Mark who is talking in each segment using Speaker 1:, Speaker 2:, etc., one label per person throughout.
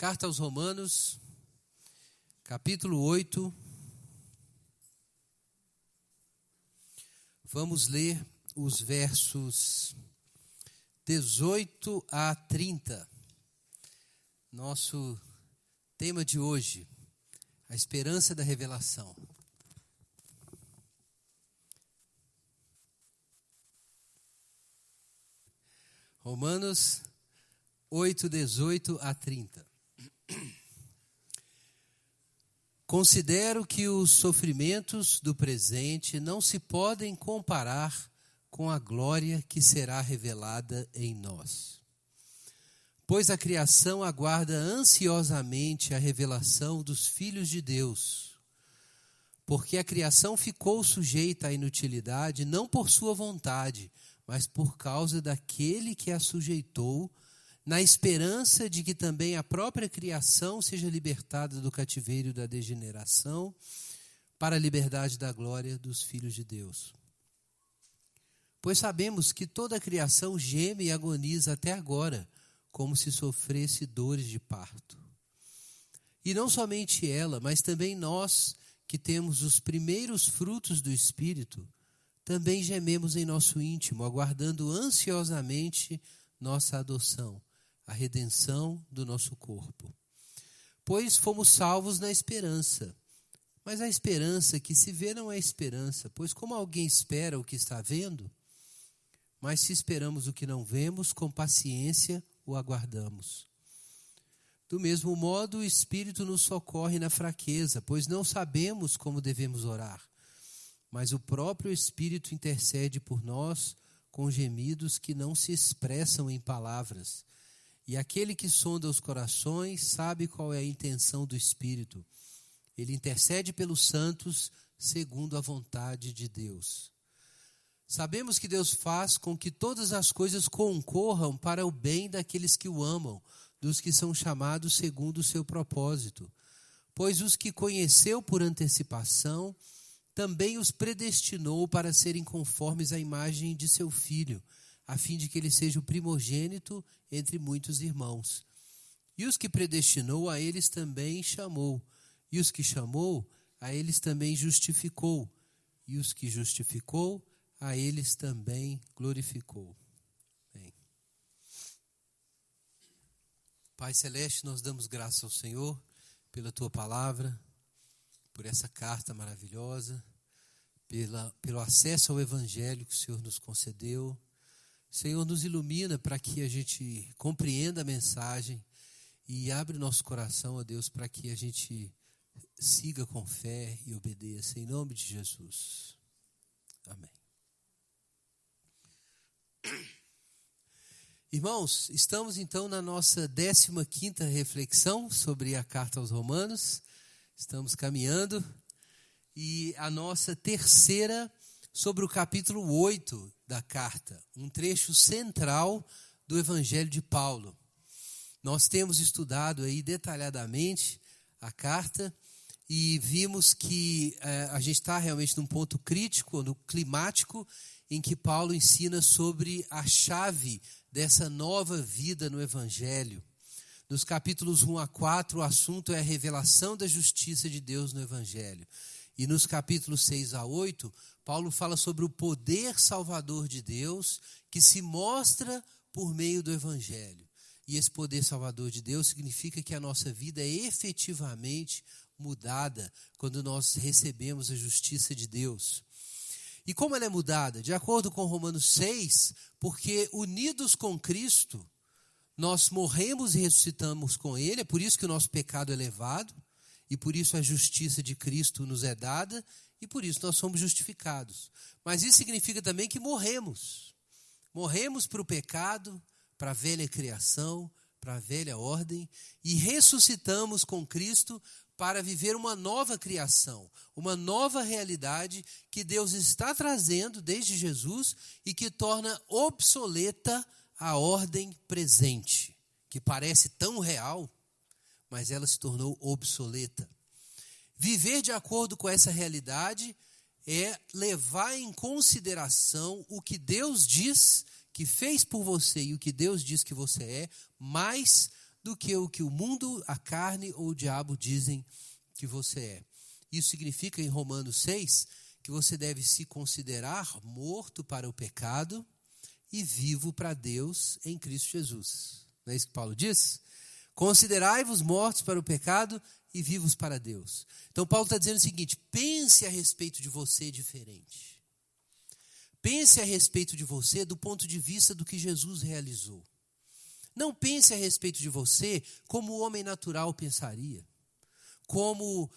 Speaker 1: Carta aos Romanos, capítulo 8. Vamos ler os versos 18 a 30. Nosso tema de hoje, a esperança da revelação. Romanos 8, 18 a 30. Considero que os sofrimentos do presente não se podem comparar com a glória que será revelada em nós. Pois a criação aguarda ansiosamente a revelação dos filhos de Deus. Porque a criação ficou sujeita à inutilidade não por sua vontade, mas por causa daquele que a sujeitou, na esperança de que também a própria criação seja libertada do cativeiro da degeneração para a liberdade da glória dos filhos de Deus. Pois sabemos que toda a criação geme e agoniza até agora, como se sofresse dores de parto. E não somente ela, mas também nós, que temos os primeiros frutos do Espírito, também gememos em nosso íntimo, aguardando ansiosamente nossa adoção, a redenção do nosso corpo. Pois fomos salvos na esperança. Mas a esperança que se vê não é esperança, pois como alguém espera o que está vendo? Mas se esperamos o que não vemos, com paciência o aguardamos. Do mesmo modo, o Espírito nos socorre na fraqueza, pois não sabemos como devemos orar. Mas o próprio Espírito intercede por nós com gemidos que não se expressam em palavras. E aquele que sonda os corações sabe qual é a intenção do Espírito. Ele intercede pelos santos segundo a vontade de Deus. Sabemos que Deus faz com que todas as coisas concorram para o bem daqueles que o amam, dos que são chamados segundo o seu propósito. Pois os que conheceu por antecipação, também os predestinou para serem conformes à imagem de seu Filho, a fim de que ele seja o primogênito entre muitos irmãos. E os que predestinou, a eles também chamou. E os que chamou, a eles também justificou. E os que justificou, a eles também glorificou. Bem. Pai Celeste, nós damos graças ao Senhor pela Tua palavra, por essa carta maravilhosa, pelo acesso ao Evangelho que o Senhor nos concedeu. Senhor, nos ilumina para que a gente compreenda a mensagem e abre nosso coração, ó Deus, para que a gente siga com fé e obedeça. Em nome de Jesus. Amém. Irmãos, estamos então na nossa 15ª reflexão sobre a carta aos Romanos. Estamos caminhando. E a nossa terceira sobre o capítulo 8 da carta, um trecho central do Evangelho de Paulo. Nós temos estudado aí detalhadamente a carta e vimos que a gente está realmente num ponto crítico, no climático, em que Paulo ensina sobre a chave dessa nova vida no Evangelho. Nos capítulos 1 a 4, o assunto é a revelação da justiça de Deus no Evangelho. E nos capítulos 6 a 8, Paulo fala sobre o poder salvador de Deus que se mostra por meio do Evangelho. E esse poder salvador de Deus significa que a nossa vida é efetivamente mudada quando nós recebemos a justiça de Deus. E como ela é mudada? De acordo com Romanos 6, porque unidos com Cristo, nós morremos e ressuscitamos com Ele, é por isso que o nosso pecado é levado, e por isso a justiça de Cristo nos é dada, e por isso nós somos justificados. Mas isso significa também que morremos. Morremos para o pecado, para a velha criação, para a velha ordem, e ressuscitamos com Cristo para viver uma nova criação, uma nova realidade que Deus está trazendo desde Jesus e que torna obsoleta a ordem presente, que parece tão real, mas ela se tornou obsoleta. Viver de acordo com essa realidade é levar em consideração o que Deus diz que fez por você e o que Deus diz que você é, mais do que o mundo, a carne ou o diabo dizem que você é. Isso significa, em Romanos 6, que você deve se considerar morto para o pecado e vivo para Deus em Cristo Jesus. Não é isso que Paulo diz? Considerai-vos mortos para o pecado e vivos para Deus. Então Paulo está dizendo o seguinte: pense a respeito de você diferente. Pense a respeito de você do ponto de vista do que Jesus realizou. Não pense a respeito de você como o homem natural pensaria, como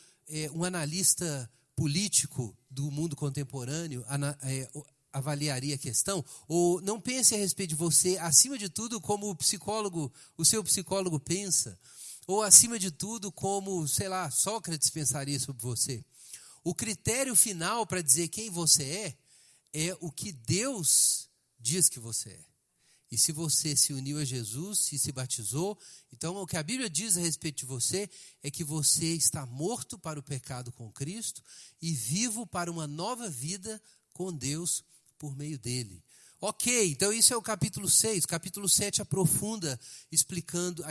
Speaker 1: um analista político do mundo contemporâneo avaliaria a questão, ou não pense a respeito de você, acima de tudo, como o seu psicólogo pensa, ou acima de tudo, como, Sócrates pensaria sobre você. O critério final para dizer quem você é o que Deus diz que você é. E se você se uniu a Jesus e se batizou, então o que a Bíblia diz a respeito de você é que você está morto para o pecado com Cristo e vivo para uma nova vida com Deus por meio dele. Ok, então isso é o capítulo 6. O capítulo 7 aprofunda explicando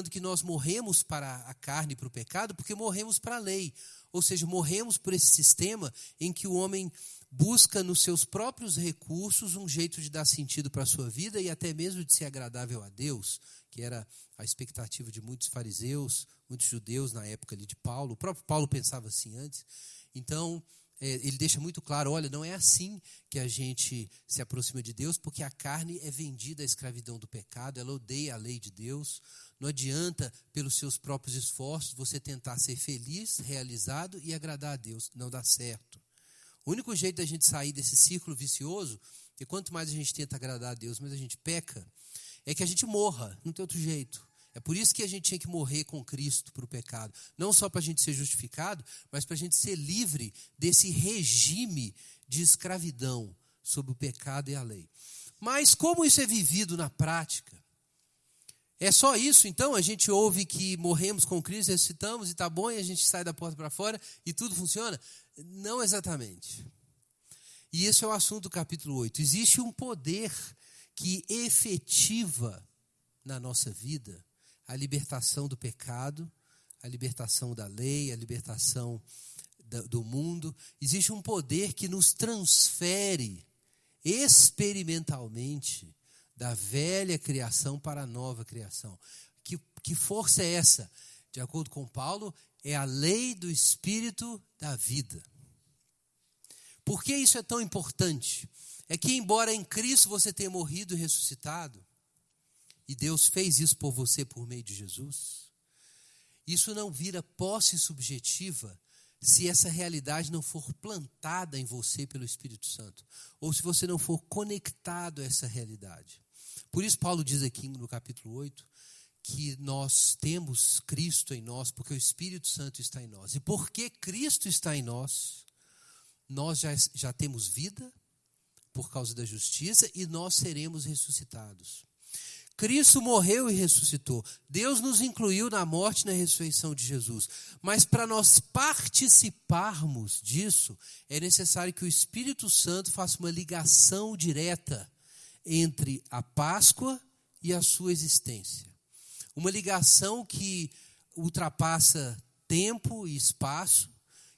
Speaker 1: que nós morremos para a carne e para o pecado porque morremos para a lei. Ou seja, morremos por esse sistema em que o homem busca nos seus próprios recursos um jeito de dar sentido para a sua vida e até mesmo de ser agradável a Deus, que era a expectativa de muitos fariseus, muitos judeus na época ali de Paulo. O próprio Paulo pensava assim antes. Então, ele deixa muito claro, olha, não é assim que a gente se aproxima de Deus, porque a carne é vendida à escravidão do pecado, ela odeia a lei de Deus. Não adianta, pelos seus próprios esforços, você tentar ser feliz, realizado e agradar a Deus. Não dá certo. O único jeito da gente sair desse círculo vicioso, e quanto mais a gente tenta agradar a Deus, mais a gente peca, é que a gente morra, não tem outro jeito. É por isso que a gente tinha que morrer com Cristo para o pecado. Não só para a gente ser justificado, mas para a gente ser livre desse regime de escravidão sobre o pecado e a lei. Mas como isso é vivido na prática? É só isso, então? A gente ouve que morremos com Cristo, ressuscitamos e está bom, e a gente sai da porta para fora e tudo funciona? Não exatamente. E esse é o assunto do capítulo 8. Existe um poder que efetiva na nossa vida a libertação do pecado, a libertação da lei, a libertação do mundo. Existe um poder que nos transfere experimentalmente da velha criação para a nova criação. Que força é essa? De acordo com Paulo, é a lei do Espírito da vida. Por que isso é tão importante? É que, embora em Cristo você tenha morrido e ressuscitado, e Deus fez isso por você por meio de Jesus, isso não vira posse subjetiva se essa realidade não for plantada em você pelo Espírito Santo, ou se você não for conectado a essa realidade. Por isso Paulo diz aqui no capítulo 8, que nós temos Cristo em nós, porque o Espírito Santo está em nós. E porque Cristo está em nós, nós já temos vida por causa da justiça e nós seremos ressuscitados. Cristo morreu e ressuscitou. Deus nos incluiu na morte e na ressurreição de Jesus. Mas para nós participarmos disso, é necessário que o Espírito Santo faça uma ligação direta entre a Páscoa e a sua existência. Uma ligação que ultrapassa tempo e espaço,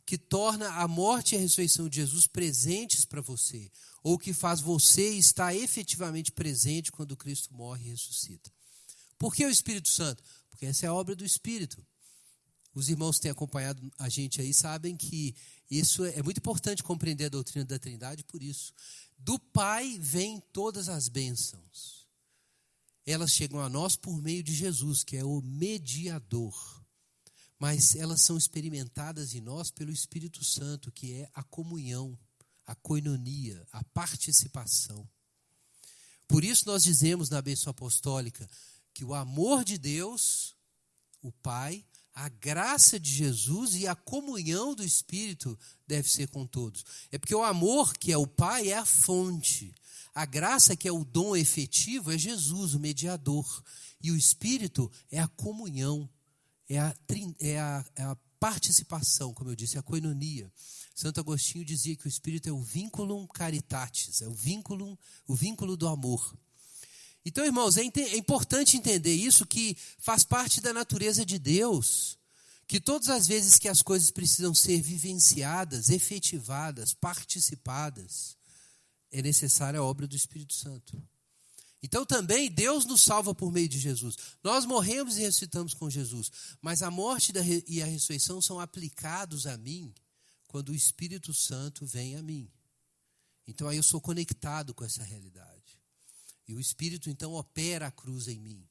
Speaker 1: que torna a morte e a ressurreição de Jesus presentes para você, ou que faz você estar efetivamente presente quando Cristo morre e ressuscita. Por que o Espírito Santo? Porque essa é a obra do Espírito. Os irmãos que têm acompanhado a gente aí sabem que isso é muito importante compreender a doutrina da Trindade por isso. Do Pai vêm todas as bênçãos. Elas chegam a nós por meio de Jesus, que é o mediador. Mas elas são experimentadas em nós pelo Espírito Santo, que é a comunhão, a koinonia, a participação. Por isso nós dizemos na bênção apostólica que o amor de Deus, o Pai, a graça de Jesus e a comunhão do Espírito deve ser com todos. É porque o amor, que é o Pai, é a fonte. A graça, que é o dom efetivo, é Jesus, o mediador. E o Espírito é a comunhão, é a participação, como eu disse, a koinonia. Santo Agostinho dizia que o Espírito é o vinculum caritatis, é o vínculo do amor. Então, irmãos, é importante entender isso, que faz parte da natureza de Deus, que todas as vezes que as coisas precisam ser vivenciadas, efetivadas, participadas, é necessária a obra do Espírito Santo. Então também Deus nos salva por meio de Jesus. Nós morremos e ressuscitamos com Jesus, mas a morte e a ressurreição são aplicados a mim quando o Espírito Santo vem a mim. Então aí eu sou conectado com essa realidade. E o Espírito então opera a cruz em mim.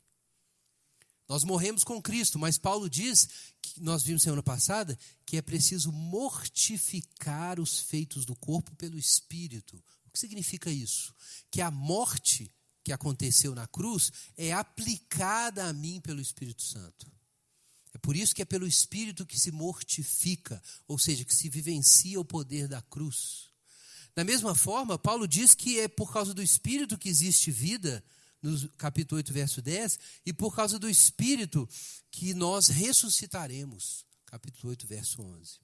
Speaker 1: Nós morremos com Cristo, mas Paulo diz, que nós vimos semana passada, que é preciso mortificar os feitos do corpo pelo Espírito. O que significa isso? Que a morte que aconteceu na cruz é aplicada a mim pelo Espírito Santo. É por isso que é pelo Espírito que se mortifica, ou seja, que se vivencia o poder da cruz. Da mesma forma, Paulo diz que é por causa do Espírito que existe vida, no capítulo 8, verso 10, e por causa do Espírito que nós ressuscitaremos, capítulo 8, verso 11.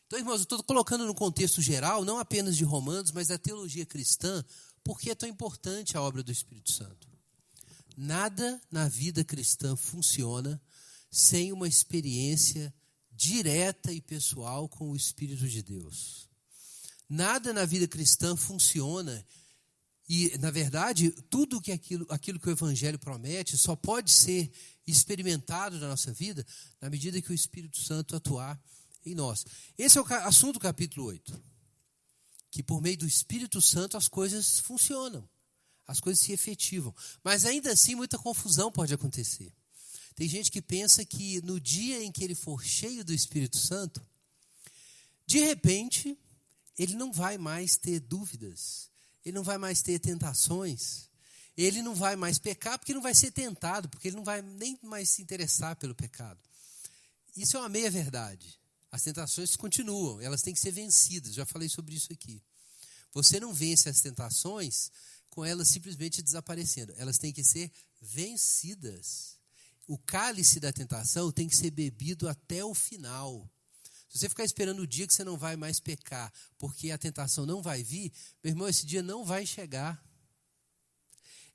Speaker 1: Então, irmãos, eu estou colocando no contexto geral, não apenas de Romanos, mas da teologia cristã, porque é tão importante a obra do Espírito Santo. Nada na vida cristã funciona sem uma experiência direta e pessoal com o Espírito de Deus. Nada na vida cristã funciona e, na verdade, tudo que aquilo que o Evangelho promete só pode ser experimentado na nossa vida na medida que o Espírito Santo atuar em nós. Esse é o assunto do capítulo 8. Que por meio do Espírito Santo as coisas funcionam, as coisas se efetivam. Mas ainda assim muita confusão pode acontecer. Tem gente que pensa que no dia em que ele for cheio do Espírito Santo, de repente, ele não vai mais ter dúvidas, ele não vai mais ter tentações, ele não vai mais pecar porque não vai ser tentado, porque ele não vai nem mais se interessar pelo pecado. Isso é uma meia-verdade. As tentações continuam, elas têm que ser vencidas, já falei sobre isso aqui. Você não vence as tentações com elas simplesmente desaparecendo, elas têm que ser vencidas. O cálice da tentação tem que ser bebido até o final. Se você ficar esperando o dia que você não vai mais pecar, porque a tentação não vai vir, meu irmão, esse dia não vai chegar.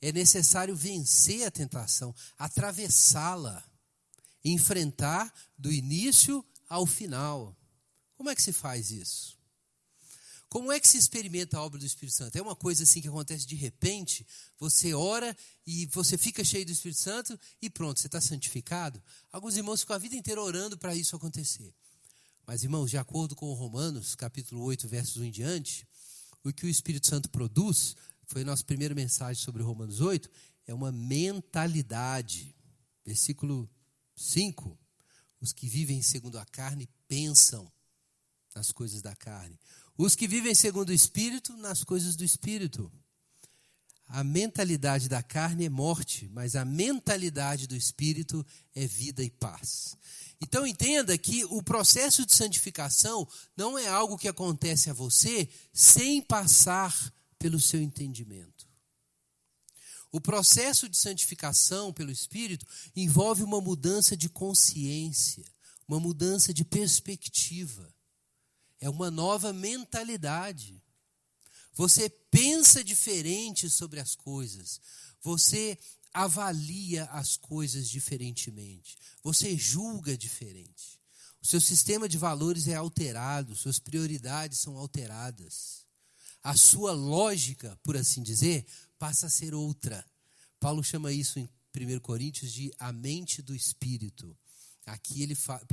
Speaker 1: É necessário vencer a tentação, atravessá-la, enfrentar do início ao final. Como é que se faz isso? Como é que se experimenta a obra do Espírito Santo? É uma coisa assim que acontece de repente, você ora e você fica cheio do Espírito Santo e pronto, você está santificado? Alguns irmãos ficam a vida inteira orando para isso acontecer. Mas, irmãos, de acordo com Romanos, capítulo 8, versos 1 em diante, o que o Espírito Santo produz, foi a nossa primeira mensagem sobre Romanos 8, é uma mentalidade. Versículo 5. Os que vivem segundo a carne pensam nas coisas da carne. Os que vivem segundo o Espírito, nas coisas do Espírito. A mentalidade da carne é morte, mas a mentalidade do Espírito é vida e paz. Então entenda que o processo de santificação não é algo que acontece a você sem passar pelo seu entendimento. O processo de santificação pelo Espírito envolve uma mudança de consciência, uma mudança de perspectiva. É uma nova mentalidade. Você pensa diferente sobre as coisas. Você avalia as coisas diferentemente. Você julga diferente. O seu sistema de valores é alterado, suas prioridades são alteradas. A sua lógica, por assim dizer, passa a ser outra. Paulo chama isso em 1 Coríntios de a mente do Espírito. Aqui ele fala,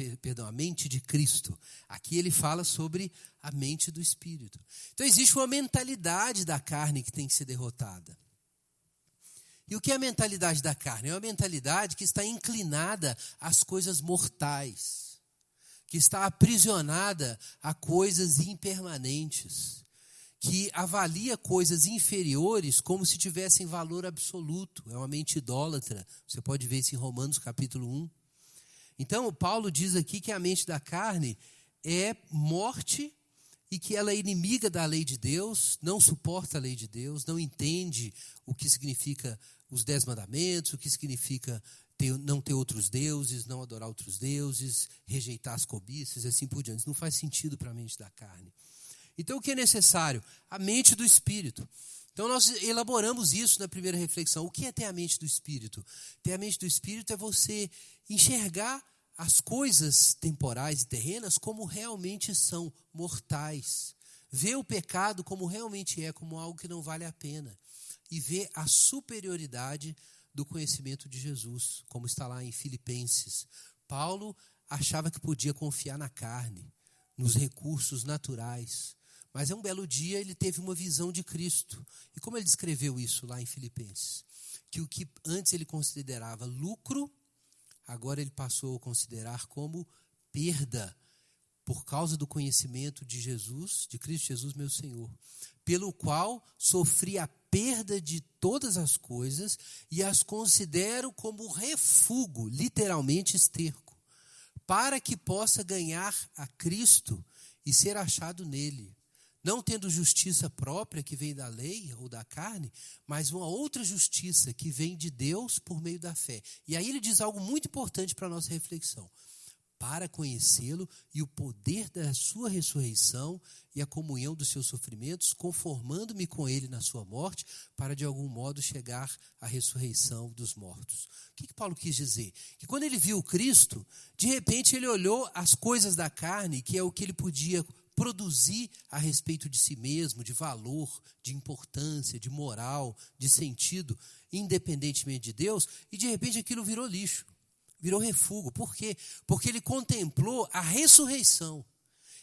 Speaker 1: a mente de Cristo. Aqui ele fala sobre a mente do Espírito. Então existe uma mentalidade da carne que tem que ser derrotada. E o que é a mentalidade da carne? É uma mentalidade que está inclinada às coisas mortais, que está aprisionada a coisas impermanentes, que avalia coisas inferiores como se tivessem valor absoluto. É uma mente idólatra. Você pode ver isso em Romanos capítulo 1. Então, Paulo diz aqui que a mente da carne é morte e que ela é inimiga da lei de Deus, não suporta a lei de Deus, não entende o que significa os 10 mandamentos, o que significa não ter outros deuses, não adorar outros deuses, rejeitar as cobiças e assim por diante. Isso não faz sentido para a mente da carne. Então, o que é necessário? A mente do Espírito. Então nós elaboramos isso na primeira reflexão. O que é ter a mente do Espírito? Ter a mente do Espírito é você enxergar as coisas temporais e terrenas como realmente são, mortais. Ver o pecado como realmente é, como algo que não vale a pena. E ver a superioridade do conhecimento de Jesus, como está lá em Filipenses. Paulo achava que podia confiar na carne, nos recursos naturais. Mas um belo dia ele teve uma visão de Cristo. E como ele descreveu isso lá em Filipenses? Que o que antes ele considerava lucro, agora ele passou a considerar como perda, por causa do conhecimento de Jesus, de Cristo Jesus, meu Senhor, pelo qual sofri a perda de todas as coisas e as considero como refúgio, literalmente esterco, para que possa ganhar a Cristo e ser achado nele, não tendo justiça própria que vem da lei ou da carne, mas uma outra justiça que vem de Deus por meio da fé. E aí ele diz algo muito importante para a nossa reflexão. Para conhecê-lo e o poder da sua ressurreição e a comunhão dos seus sofrimentos, conformando-me com ele na sua morte, para de algum modo chegar à ressurreição dos mortos. O que Paulo quis dizer? Que quando ele viu Cristo, de repente ele olhou as coisas da carne, que é o que ele podia produzir a respeito de si mesmo, de valor, de importância, de moral, de sentido, independentemente de Deus, e de repente aquilo virou lixo. Virou refúgio. Por quê? Porque ele contemplou a ressurreição.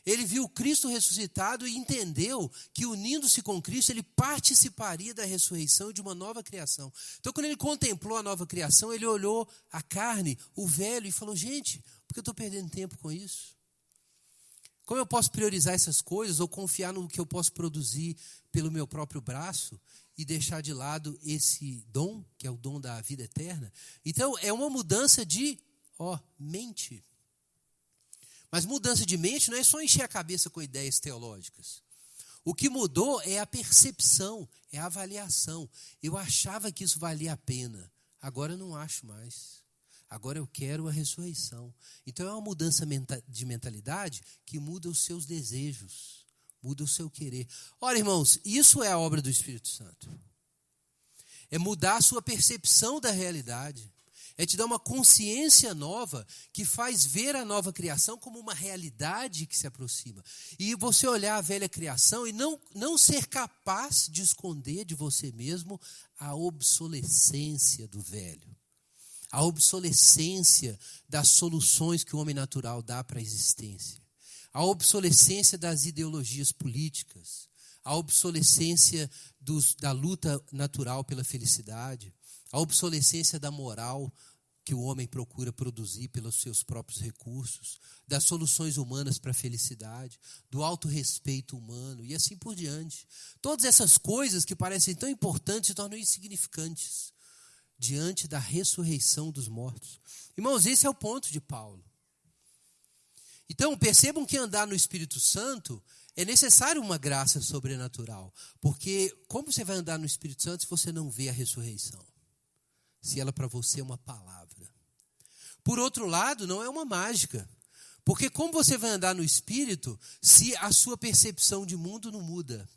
Speaker 1: Ele viu Cristo ressuscitado e entendeu que, unindo-se com Cristo, ele participaria da ressurreição de uma nova criação. Então, quando ele contemplou a nova criação, ele olhou a carne, o velho, e falou, gente, por que eu estou perdendo tempo com isso? Como eu posso priorizar essas coisas ou confiar no que eu posso produzir pelo meu próprio braço e deixar de lado esse dom, que é o dom da vida eterna? Então, é uma mudança de mente. Mas mudança de mente não é só encher a cabeça com ideias teológicas. O que mudou é a percepção, é a avaliação. Eu achava que isso valia a pena, agora eu não acho mais. Agora eu quero a ressurreição. Então é uma mudança de mentalidade que muda os seus desejos, muda o seu querer. Ora, irmãos, isso é a obra do Espírito Santo. É mudar a sua percepção da realidade. É te dar uma consciência nova que faz ver a nova criação como uma realidade que se aproxima. E você olhar a velha criação e não ser capaz de esconder de você mesmo a obsolescência do velho. A obsolescência das soluções que o homem natural dá para a existência. A obsolescência das ideologias políticas. A obsolescência da luta natural pela felicidade. A obsolescência da moral que o homem procura produzir pelos seus próprios recursos. Das soluções humanas para a felicidade. Do autorrespeito humano e assim por diante. Todas essas coisas que parecem tão importantes se tornam insignificantes diante da ressurreição dos mortos. Irmãos, esse é o ponto de Paulo. Então, percebam que andar no Espírito Santo é necessário uma graça sobrenatural. Porque como você vai andar no Espírito Santo se você não vê a ressurreição? Se ela para você é uma palavra. Por outro lado, não é uma mágica. Porque como você vai andar no Espírito se a sua percepção de mundo não muda?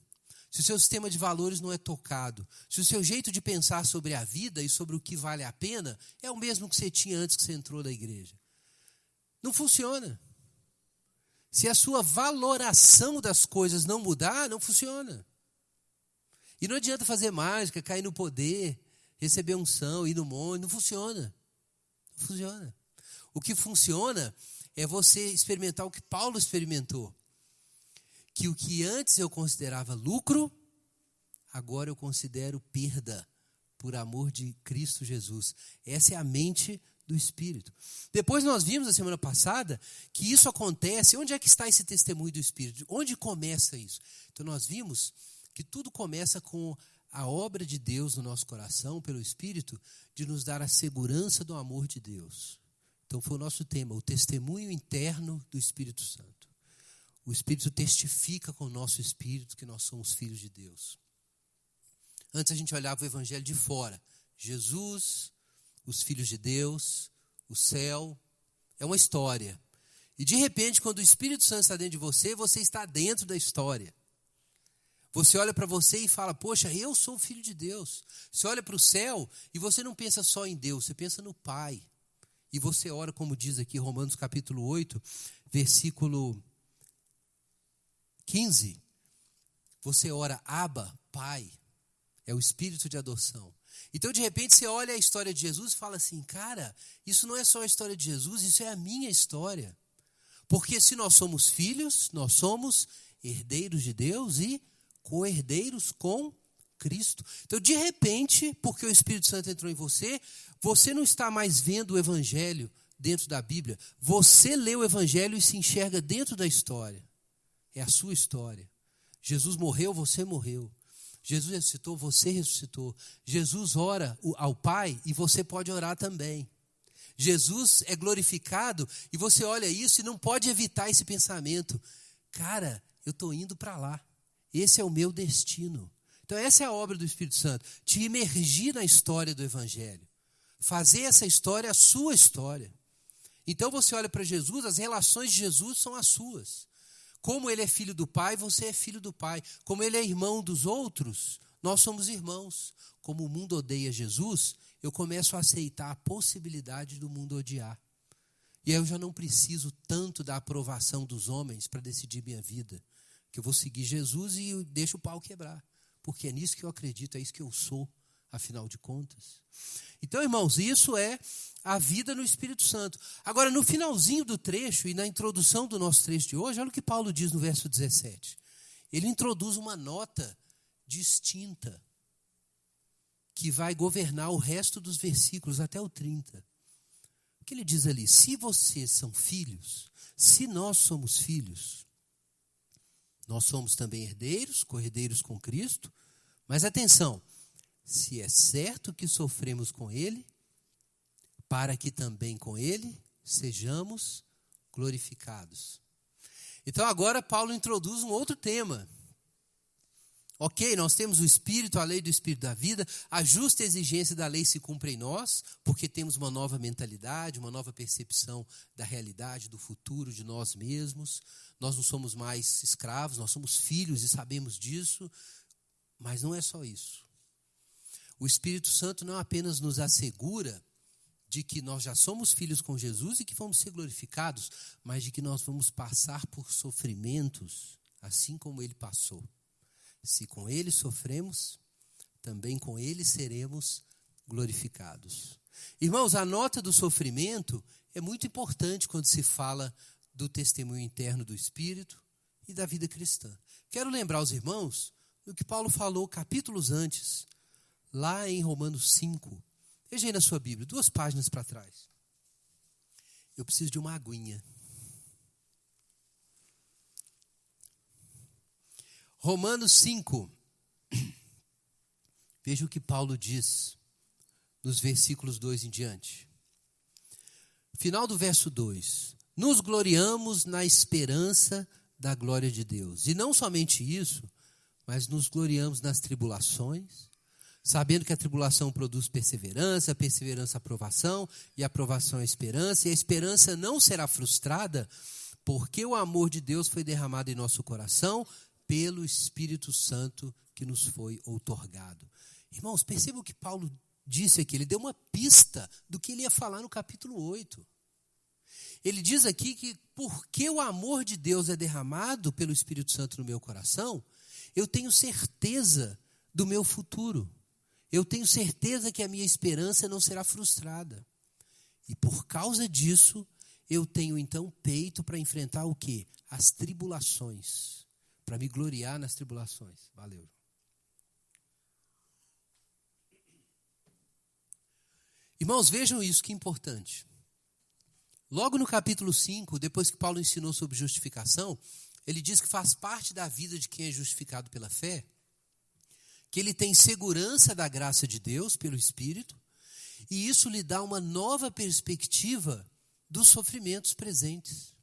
Speaker 1: Se o seu sistema de valores não é tocado, se o seu jeito de pensar sobre a vida e sobre o que vale a pena é o mesmo que você tinha antes que você entrou na igreja. Não funciona. Se a sua valoração das coisas não mudar, não funciona. E não adianta fazer mágica, cair no poder, receber unção, ir no monte, não funciona. Não funciona. O que funciona é você experimentar o que Paulo experimentou. Que o que antes eu considerava lucro, agora eu considero perda por amor de Cristo Jesus. Essa é a mente do Espírito. Depois nós vimos na semana passada que isso acontece. Onde é que está esse testemunho do Espírito? Onde começa isso? Então nós vimos que tudo começa com a obra de Deus no nosso coração, pelo Espírito, de nos dar a segurança do amor de Deus. Então foi o nosso tema, o testemunho interno do Espírito Santo. O Espírito testifica com o nosso espírito que nós somos filhos de Deus. Antes a gente olhava o Evangelho de fora. Jesus, os filhos de Deus, o céu. É uma história. E de repente, quando o Espírito Santo está dentro de você, você está dentro da história. Você olha para você e fala, poxa, eu sou filho de Deus. Você olha para o céu e você não pensa só em Deus, você pensa no Pai. E você ora, como diz aqui Romanos capítulo 8, versículo 15. Você ora, Abba, Pai. É o espírito de adoção. Então, de repente, você olha a história de Jesus e fala assim, cara, isso não é só a história de Jesus, isso é a minha história. Porque se nós somos filhos, nós somos herdeiros de Deus e co-herdeiros com Cristo. Então, de repente, porque o Espírito Santo entrou em você, você não está mais vendo o Evangelho dentro da Bíblia. Você lê o Evangelho e se enxerga dentro da história. É a sua história. Jesus morreu, você morreu. Jesus ressuscitou, você ressuscitou. Jesus ora ao Pai e você pode orar também. Jesus é glorificado e você olha isso e não pode evitar esse pensamento. Cara, eu estou indo para lá. Esse é o meu destino. Então essa é a obra do Espírito Santo. Te imergir na história do Evangelho. Fazer essa história a sua história. Então você olha para Jesus, as relações de Jesus são as suas. Como ele é filho do Pai, você é filho do Pai. Como ele é irmão dos outros, nós somos irmãos. Como o mundo odeia Jesus, eu começo a aceitar a possibilidade do mundo odiar. E aí eu já não preciso tanto da aprovação dos homens para decidir minha vida. Que eu vou seguir Jesus e eu deixo o pau quebrar. Porque é nisso que eu acredito, é isso que eu sou, afinal de contas. Então, irmãos, isso é a vida no Espírito Santo. Agora, no finalzinho do trecho e na introdução do nosso trecho de hoje, olha o que Paulo diz no verso 17. Ele introduz uma nota distinta que vai governar o resto dos versículos até o 30. O que ele diz ali? Se vocês são filhos, se nós somos filhos, nós somos também herdeiros, co-herdeiros com Cristo. Mas atenção, se é certo que sofremos com Ele, para que também com Ele sejamos glorificados. Então agora Paulo introduz um outro tema. Ok, nós temos o Espírito, a lei do Espírito da vida, a justa exigência da lei se cumpre em nós, porque temos uma nova mentalidade, uma nova percepção da realidade, do futuro, de nós mesmos. Nós não somos mais escravos, nós somos filhos e sabemos disso, mas não é só isso. O Espírito Santo não apenas nos assegura de que nós já somos filhos com Jesus e que vamos ser glorificados, mas de que nós vamos passar por sofrimentos, assim como Ele passou. Se com Ele sofremos, também com Ele seremos glorificados. Irmãos, a nota do sofrimento é muito importante quando se fala do testemunho interno do Espírito e da vida cristã. Quero lembrar os irmãos do que Paulo falou capítulos antes, lá em Romanos 5. Veja aí na sua Bíblia, 2 páginas para trás. Eu preciso de uma aguinha. Romanos 5. Veja o que Paulo diz nos versículos 2 em diante. Final do verso 2. Nos gloriamos na esperança da glória de Deus. E não somente isso, mas nos gloriamos nas tribulações, sabendo que a tribulação produz perseverança, a perseverança aprovação, e a aprovação a esperança, e a esperança não será frustrada, porque o amor de Deus foi derramado em nosso coração pelo Espírito Santo que nos foi outorgado. Irmãos, percebam o que Paulo disse aqui, ele deu uma pista do que ele ia falar no capítulo 8. Ele diz aqui que porque o amor de Deus é derramado pelo Espírito Santo no meu coração, eu tenho certeza do meu futuro. Eu tenho certeza que a minha esperança não será frustrada. E por causa disso, eu tenho então peito para enfrentar o quê? As tribulações. Para me gloriar nas tribulações. Valeu. Irmãos, vejam isso, que importante. Logo no capítulo 5, depois que Paulo ensinou sobre justificação, ele diz que faz parte da vida de quem é justificado pela fé, que ele tem segurança da graça de Deus pelo Espírito, e isso lhe dá uma nova perspectiva dos sofrimentos presentes.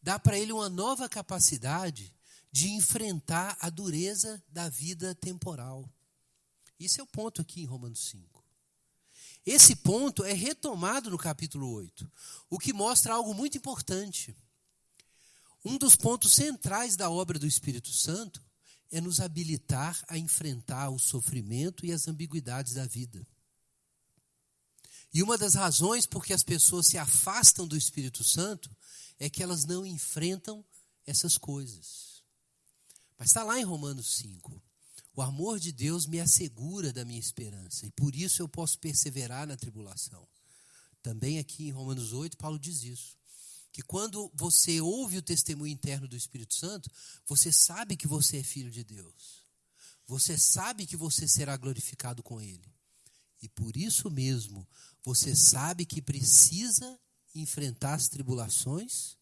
Speaker 1: Dá para ele uma nova capacidade de enfrentar a dureza da vida temporal. Isso é o ponto aqui em Romanos 5. Esse ponto é retomado no capítulo 8, o que mostra algo muito importante. Um dos pontos centrais da obra do Espírito Santo é nos habilitar a enfrentar o sofrimento e as ambiguidades da vida. E uma das razões por que as pessoas se afastam do Espírito Santo é que elas não enfrentam essas coisas. Mas está lá em Romanos 5. O amor de Deus me assegura da minha esperança e por isso eu posso perseverar na tribulação. Também aqui em Romanos 8, Paulo diz isso. Que quando você ouve o testemunho interno do Espírito Santo, você sabe que você é filho de Deus. Você sabe que você será glorificado com Ele. E por isso mesmo, você sabe que precisa enfrentar as tribulações,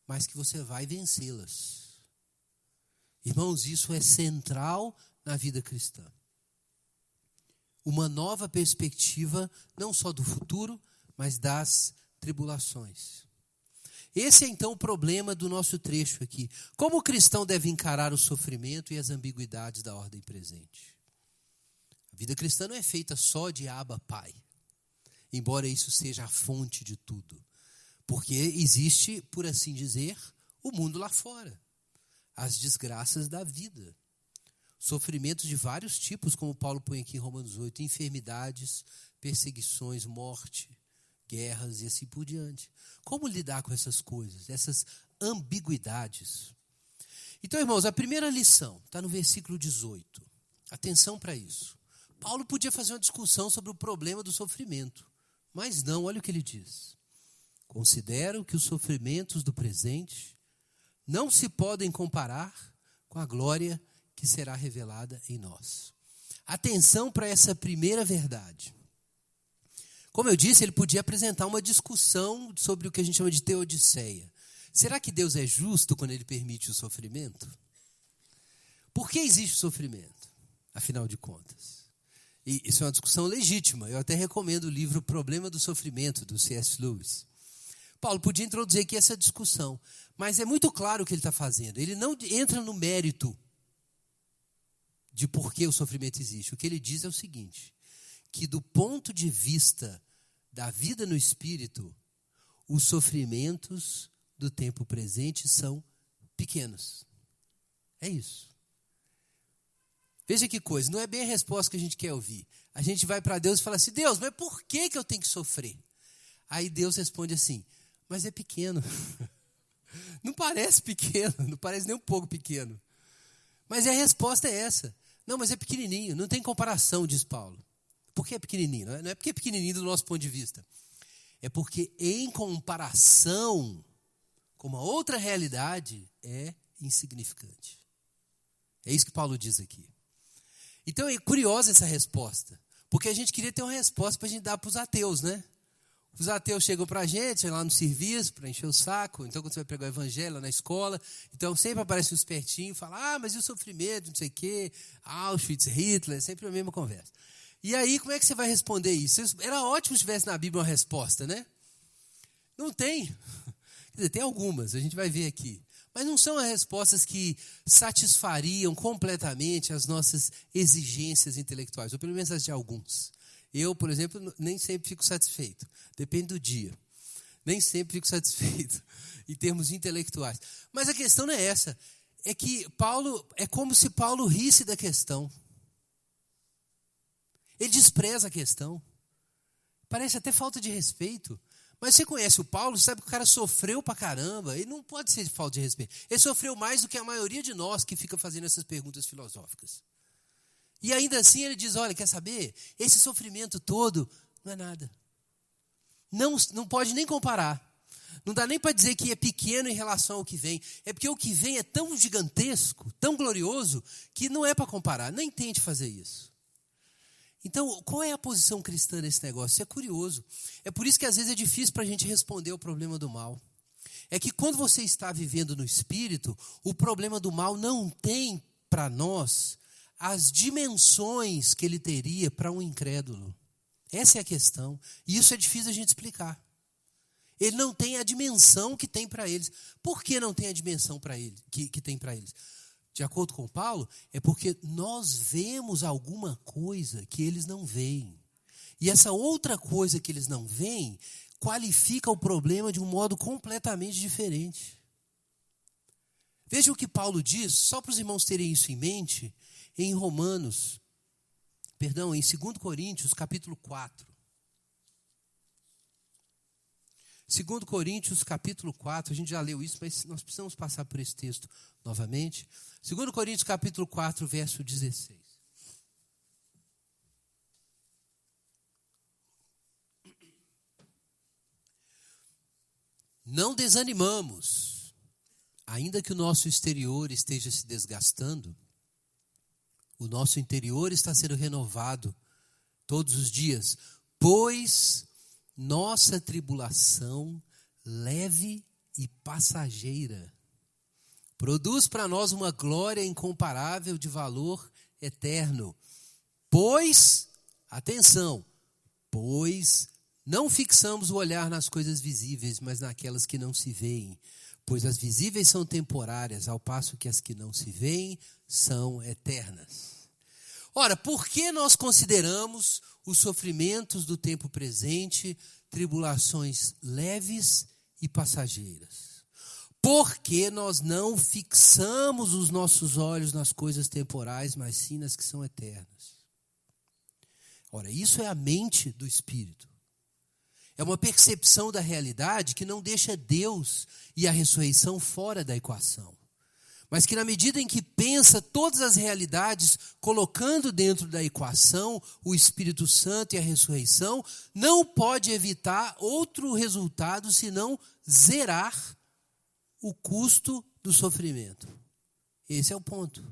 Speaker 1: mas que você vai vencê-las. Irmãos, isso é central na vida cristã. Uma nova perspectiva, não só do futuro, mas das tribulações. Esse é então o problema do nosso trecho aqui. Como o cristão deve encarar o sofrimento e as ambiguidades da ordem presente? A vida cristã não é feita só de Abba, Pai. Embora isso seja a fonte de tudo. Porque existe, por assim dizer, o mundo lá fora. As desgraças da vida. Sofrimentos de vários tipos, como Paulo põe aqui em Romanos 8. Enfermidades, perseguições, morte, guerras e assim por diante. Como lidar com essas coisas, essas ambiguidades? Então, irmãos, a primeira lição está no versículo 18. Atenção para isso. Paulo podia fazer uma discussão sobre o problema do sofrimento, mas não, olha o que ele diz. Considero que os sofrimentos do presente não se podem comparar com a glória que será revelada em nós. Atenção para essa primeira verdade. Como eu disse, ele podia apresentar uma discussão sobre o que a gente chama de teodiceia. Será que Deus é justo quando ele permite o sofrimento? Por que existe o sofrimento, afinal de contas? E isso é uma discussão legítima. Eu até recomendo o livro Problema do Sofrimento, do C.S. Lewis. Paulo podia introduzir aqui essa discussão, mas é muito claro o que ele está fazendo. Ele não entra no mérito de por que o sofrimento existe. O que ele diz é o seguinte, que do ponto de vista da vida no Espírito, os sofrimentos do tempo presente são pequenos. É isso. Veja que coisa, não é bem a resposta que a gente quer ouvir. A gente vai para Deus e fala assim, Deus, mas por que eu tenho que sofrer? Aí Deus responde assim, mas é pequeno. Não parece pequeno, não parece nem um pouco pequeno. Mas a resposta é essa. Não, mas é pequenininho, não tem comparação, diz Paulo. Por que é pequenininho? Não é porque é pequenininho do nosso ponto de vista. É porque em comparação com uma outra realidade é insignificante. É isso que Paulo diz aqui. Então é curiosa essa resposta. Porque a gente queria ter uma resposta para a gente dar para os ateus, né? Os ateus chegam para a gente lá no serviço para encher o saco. Então quando você vai pregar o evangelho lá na escola, então sempre aparece um espertinho e fala, mas e o sofrimento, não sei o quê, Auschwitz, Hitler, sempre a mesma conversa. E aí, como é que você vai responder isso? Era ótimo se tivesse na Bíblia uma resposta, né? Não tem. Quer dizer, tem algumas, a gente vai ver aqui. Mas não são as respostas que satisfariam completamente as nossas exigências intelectuais, ou pelo menos as de alguns. Eu, por exemplo, nem sempre fico satisfeito. Depende do dia. Nem sempre fico satisfeito em termos intelectuais. Mas a questão não é essa. É que Paulo, é como se Paulo risse da questão. Ele despreza a questão. Parece até falta de respeito. Mas você conhece o Paulo, você sabe que o cara sofreu pra caramba. Ele não pode ser falta de respeito. Ele sofreu mais do que a maioria de nós que fica fazendo essas perguntas filosóficas. E ainda assim ele diz, olha, quer saber? Esse sofrimento todo não é nada. Não pode nem comparar. Não dá nem para dizer que é pequeno em relação ao que vem. É porque o que vem é tão gigantesco, tão glorioso, que não é para comparar. Nem tente fazer isso. Então, qual é a posição cristã nesse negócio? Isso é curioso. É por isso que às vezes é difícil para a gente responder ao problema do mal. É que quando você está vivendo no Espírito, o problema do mal não tem para nós as dimensões que ele teria para um incrédulo. Essa é a questão. E isso é difícil a gente explicar. Ele não tem a dimensão que tem para eles. Por que não tem a dimensão para ele, que tem para eles? De acordo com Paulo, é porque nós vemos alguma coisa que eles não veem. E essa outra coisa que eles não veem qualifica o problema de um modo completamente diferente. Veja o que Paulo diz, só para os irmãos terem isso em mente, em em 2 Coríntios, capítulo 4. 2 Coríntios, capítulo 4, a gente já leu isso, mas nós precisamos passar por esse texto novamente. 2 Coríntios, capítulo 4, verso 16. Não desanimamos, ainda que o nosso exterior esteja se desgastando, o nosso interior está sendo renovado todos os dias, pois nossa tribulação leve e passageira produz para nós uma glória incomparável de valor eterno. Pois, atenção, pois não fixamos o olhar nas coisas visíveis, mas naquelas que não se veem. Pois as visíveis são temporárias, ao passo que as que não se veem são eternas. Ora, por que nós consideramos os sofrimentos do tempo presente tribulações leves e passageiras? Porque nós não fixamos os nossos olhos nas coisas temporais, mas sim nas que são eternas. Ora, isso é a mente do Espírito. É uma percepção da realidade que não deixa Deus e a ressurreição fora da equação. Mas que na medida em que pensa todas as realidades, colocando dentro da equação o Espírito Santo e a ressurreição, não pode evitar outro resultado senão zerar o custo do sofrimento. Esse é o ponto.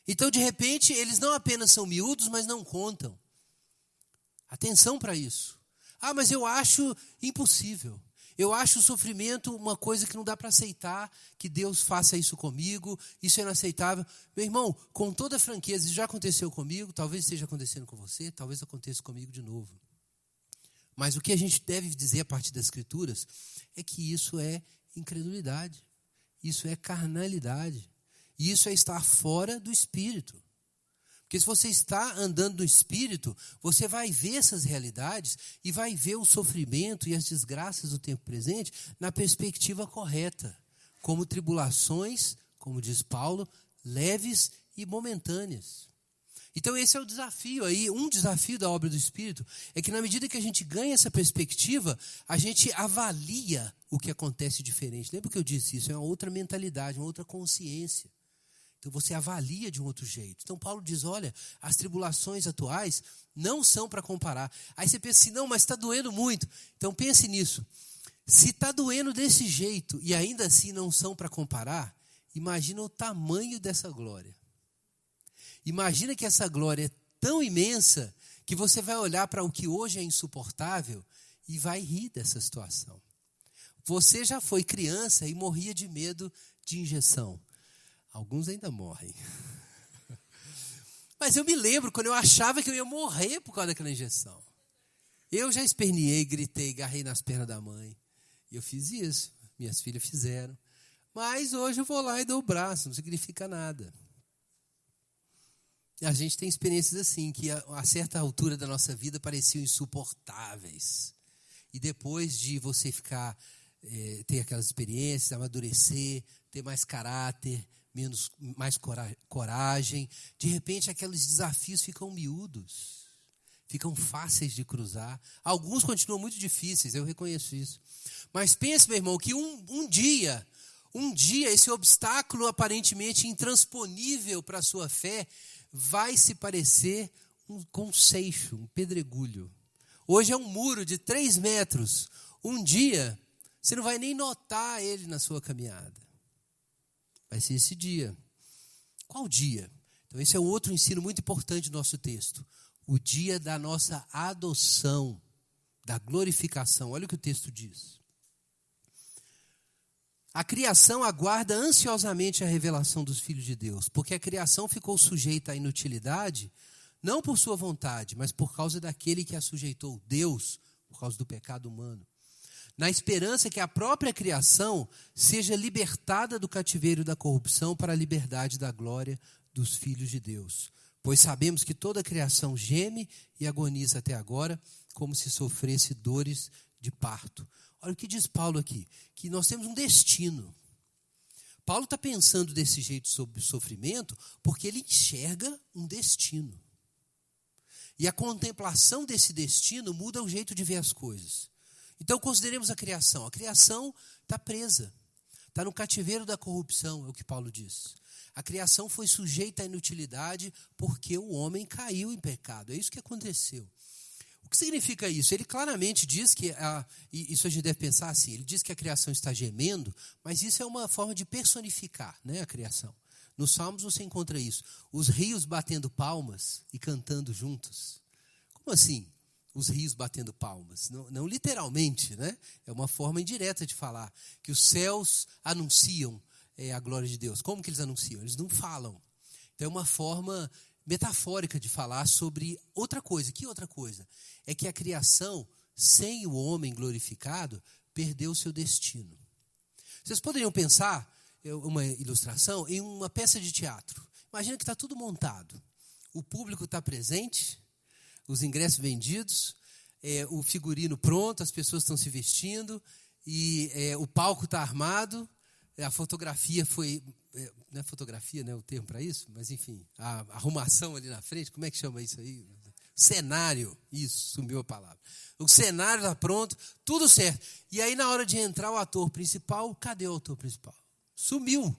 Speaker 1: Então, de repente, eles não apenas são miúdos, mas não contam. Atenção para isso. Ah, mas eu acho impossível. Eu acho o sofrimento uma coisa que não dá para aceitar, que Deus faça isso comigo, isso é inaceitável. Meu irmão, com toda franqueza, isso já aconteceu comigo, talvez esteja acontecendo com você, talvez aconteça comigo de novo. Mas o que a gente deve dizer a partir das Escrituras é que isso é incredulidade, isso é carnalidade, e isso é estar fora do Espírito. Porque se você está andando no Espírito, você vai ver essas realidades e vai ver o sofrimento e as desgraças do tempo presente na perspectiva correta, como tribulações, como diz Paulo, leves e momentâneas. Então esse é o desafio aí, um desafio da obra do Espírito, é que na medida que a gente ganha essa perspectiva, a gente avalia o que acontece diferente. Lembra que eu disse isso? É uma outra mentalidade, uma outra consciência. Então você avalia de um outro jeito. Então Paulo diz, olha, as tribulações atuais não são para comparar. Aí você pensa assim, não, mas está doendo muito. Então pense nisso. Se está doendo desse jeito e ainda assim não são para comparar, imagina o tamanho dessa glória. Imagina que essa glória é tão imensa que você vai olhar para o que hoje é insuportável e vai rir dessa situação. Você já foi criança e morria de medo de injeção. Alguns ainda morrem. Mas eu me lembro quando eu achava que eu ia morrer por causa daquela injeção. Eu já esperneei, gritei, agarrei nas pernas da mãe. E eu fiz isso. Minhas filhas fizeram. Mas hoje eu vou lá e dou o braço. Não significa nada. E a gente tem experiências assim, que a certa altura da nossa vida pareciam insuportáveis. E depois de você ficar, ter aquelas experiências, amadurecer, ter mais caráter, mais coragem, de repente aqueles desafios ficam miúdos, ficam fáceis de cruzar. Alguns continuam muito difíceis, eu reconheço isso. Mas pense, meu irmão, que um dia esse obstáculo aparentemente intransponível para a sua fé vai se parecer com um seixo, um pedregulho. Hoje é um muro de 3 metros. Um dia, você não vai nem notar ele na sua caminhada. Vai ser esse dia. Qual dia? Então, esse é um outro ensino muito importante do nosso texto. O dia da nossa adoção, da glorificação. Olha o que o texto diz. A criação aguarda ansiosamente a revelação dos filhos de Deus, porque a criação ficou sujeita à inutilidade, não por sua vontade, mas por causa daquele que a sujeitou, Deus, por causa do pecado humano. Na esperança que a própria criação seja libertada do cativeiro da corrupção para a liberdade da glória dos filhos de Deus. Pois sabemos que toda a criação geme e agoniza até agora, como se sofresse dores de parto. Olha o que diz Paulo aqui, que nós temos um destino. Paulo está pensando desse jeito sobre o sofrimento porque ele enxerga um destino. E a contemplação desse destino muda o jeito de ver as coisas. Então, consideremos a criação. A criação está presa. Está no cativeiro da corrupção, é o que Paulo diz. A criação foi sujeita à inutilidade porque o homem caiu em pecado. É isso que aconteceu. O que significa isso? Ele claramente diz que, isso a gente deve pensar assim, ele diz que a criação está gemendo, mas isso é uma forma de personificar, né, a criação. Nos Salmos você encontra isso. Os rios batendo palmas e cantando juntos. Como assim? Os rios batendo palmas? Não literalmente, né? É uma forma indireta de falar. Que os céus anunciam a glória de Deus. Como que eles anunciam? Eles não falam. Então é uma forma metafórica de falar sobre outra coisa. Que outra coisa? É que a criação, sem o homem glorificado, perdeu o seu destino. Vocês poderiam pensar, uma ilustração, em uma peça de teatro. Imagina que está tudo montado. O público está presente, os ingressos vendidos, o figurino pronto, as pessoas estão se vestindo, e o palco está armado, a fotografia foi... não é fotografia, não é o termo para isso, mas enfim, a arrumação ali na frente, como é que chama isso aí? Cenário, isso, sumiu a palavra. O cenário está pronto, tudo certo. E aí na hora de entrar o ator principal, cadê o ator principal? Sumiu.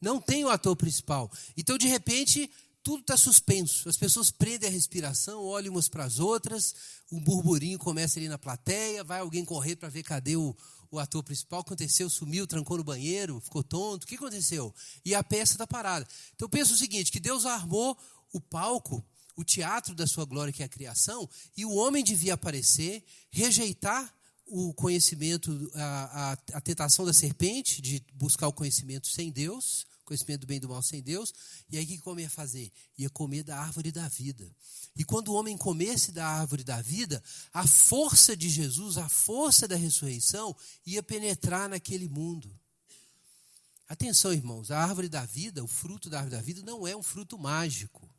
Speaker 1: Não tem o ator principal. Então, de repente, tudo está suspenso. As pessoas prendem a respiração, olham umas para as outras, um burburinho começa ali na plateia, vai alguém correr para ver cadê o ator principal. Aconteceu, sumiu, trancou no banheiro, ficou tonto. O que aconteceu? E a peça está parada. Então, pensa o seguinte, que Deus armou o palco, o teatro da sua glória, que é a criação, e o homem devia aparecer, rejeitar o conhecimento, a tentação da serpente, de buscar o conhecimento sem Deus, conhecimento do bem e do mal sem Deus, e aí o que o homem ia fazer? Ia comer da árvore da vida. E quando o homem comesse da árvore da vida, a força de Jesus, a força da ressurreição, ia penetrar naquele mundo. Atenção, irmãos, a árvore da vida, o fruto da árvore da vida, não é um fruto mágico.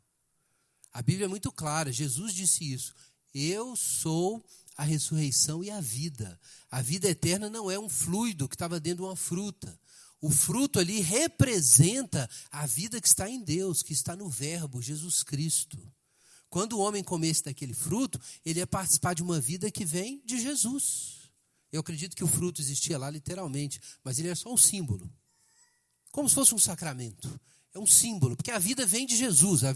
Speaker 1: A Bíblia é muito clara, Jesus disse isso. Eu sou a ressurreição e a vida. A vida eterna não é um fluido que estava dentro de uma fruta. O fruto ali representa a vida que está em Deus, que está no Verbo, Jesus Cristo. Quando o homem comesse daquele fruto, ele ia participar de uma vida que vem de Jesus. Eu acredito que o fruto existia lá literalmente, mas ele é só um símbolo. Como se fosse um sacramento. É um símbolo, porque a vida vem de Jesus. A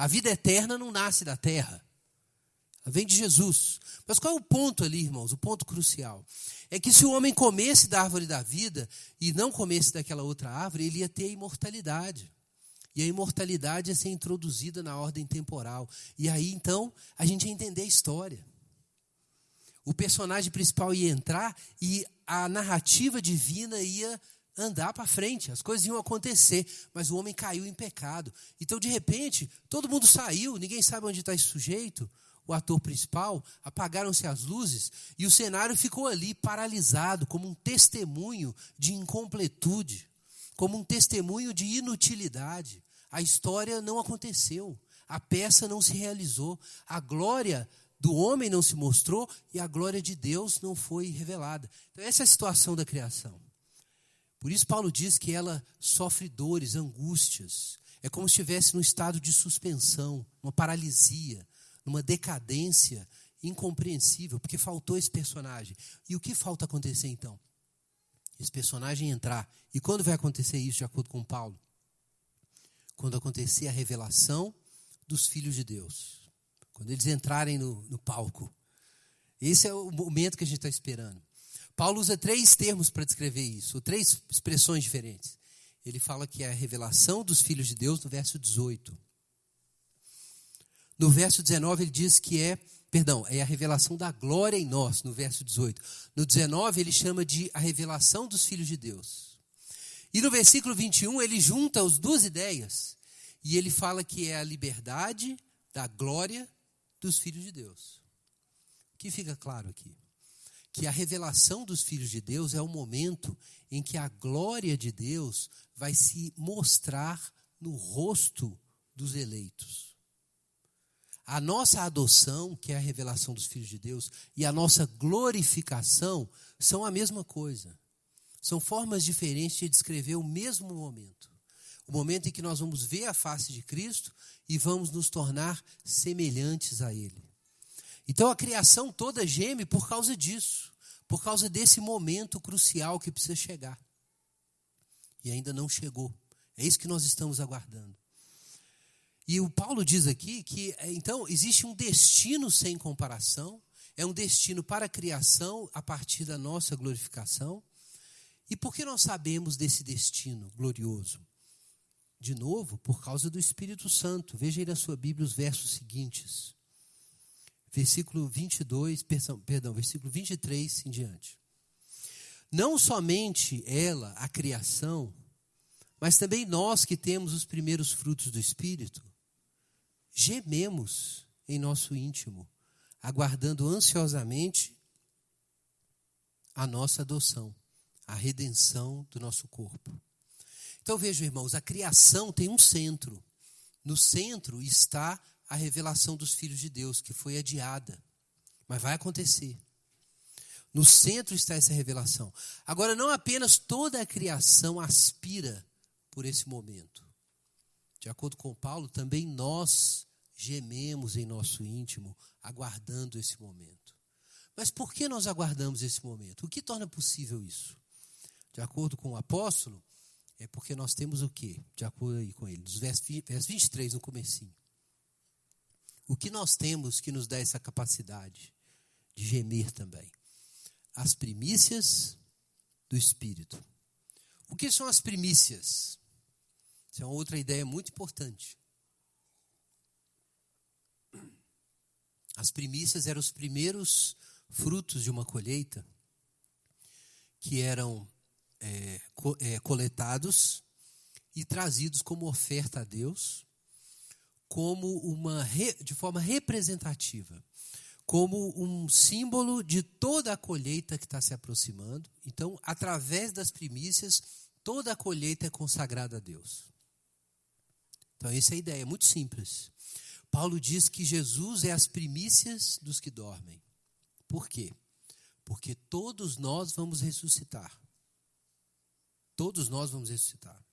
Speaker 1: vida eterna não nasce da terra. Ela vem de Jesus. Mas qual é o ponto ali, irmãos? O ponto crucial. É que se o homem comesse da árvore da vida e não comesse daquela outra árvore, ele ia ter a imortalidade. E a imortalidade ia ser introduzida na ordem temporal. E aí, então, a gente ia entender a história. O personagem principal ia entrar e a narrativa divina ia andar para frente, as coisas iam acontecer, mas o homem caiu em pecado. Então, de repente, todo mundo saiu, ninguém sabe onde está esse sujeito, o ator principal, apagaram-se as luzes e o cenário ficou ali paralisado, como um testemunho de incompletude, como um testemunho de inutilidade. A história não aconteceu, a peça não se realizou, a glória do homem não se mostrou e a glória de Deus não foi revelada. Então, essa é a situação da criação. Por isso Paulo diz que ela sofre dores, angústias. É como se estivesse num estado de suspensão, numa paralisia, numa decadência incompreensível, porque faltou esse personagem. E o que falta acontecer então? Esse personagem entrar. E quando vai acontecer isso, de acordo com Paulo? Quando acontecer a revelação dos filhos de Deus. Quando eles entrarem no palco. Esse é o momento que a gente está esperando. Paulo usa 3 termos para descrever isso, ou 3 expressões diferentes. Ele fala que é a revelação dos filhos de Deus no verso 18. No verso 19 ele diz que é a revelação da glória em nós, no verso 18. No 19 ele chama de a revelação dos filhos de Deus. E no versículo 21 ele junta as 2 ideias. E ele fala que é a liberdade da glória dos filhos de Deus. O que fica claro aqui? Que a revelação dos filhos de Deus é o momento em que a glória de Deus vai se mostrar no rosto dos eleitos. A nossa adoção, que é a revelação dos filhos de Deus, e a nossa glorificação são a mesma coisa. São formas diferentes de descrever o mesmo momento. O momento em que nós vamos ver a face de Cristo e vamos nos tornar semelhantes a Ele. Então a criação toda geme por causa disso, por causa desse momento crucial que precisa chegar. E ainda não chegou. É isso que nós estamos aguardando. E o Paulo diz aqui que, então, existe um destino sem comparação, é um destino para a criação a partir da nossa glorificação. E por que nós sabemos desse destino glorioso? De novo, por causa do Espírito Santo. Veja aí na sua Bíblia os versos seguintes. Versículo 22, versículo 23 em diante. Não somente ela, a criação, mas também nós que temos os primeiros frutos do Espírito, gememos em nosso íntimo, aguardando ansiosamente a nossa adoção, a redenção do nosso corpo. Então vejam, irmãos, a criação tem um centro. No centro está a revelação dos filhos de Deus, que foi adiada, mas vai acontecer. No centro está essa revelação. Agora, não apenas toda a criação aspira por esse momento. De acordo com Paulo, também nós gememos em nosso íntimo, aguardando esse momento. Mas por que nós aguardamos esse momento? O que torna possível isso? De acordo com o apóstolo, é porque nós temos o quê? De acordo aí com ele, dos versos 23, no comecinho. O que nós temos que nos dá essa capacidade de gemer também? As primícias do Espírito. O que são as primícias? Isso é uma outra ideia muito importante. As primícias eram os primeiros frutos de uma colheita que eram coletados e trazidos como oferta a Deus, como de forma representativa, como um símbolo de toda a colheita que está se aproximando. Então, através das primícias, toda a colheita é consagrada a Deus. Então, essa é a ideia, é muito simples. Paulo diz que Jesus é as primícias dos que dormem. Por quê? Porque todos nós vamos ressuscitar. Todos nós vamos ressuscitar.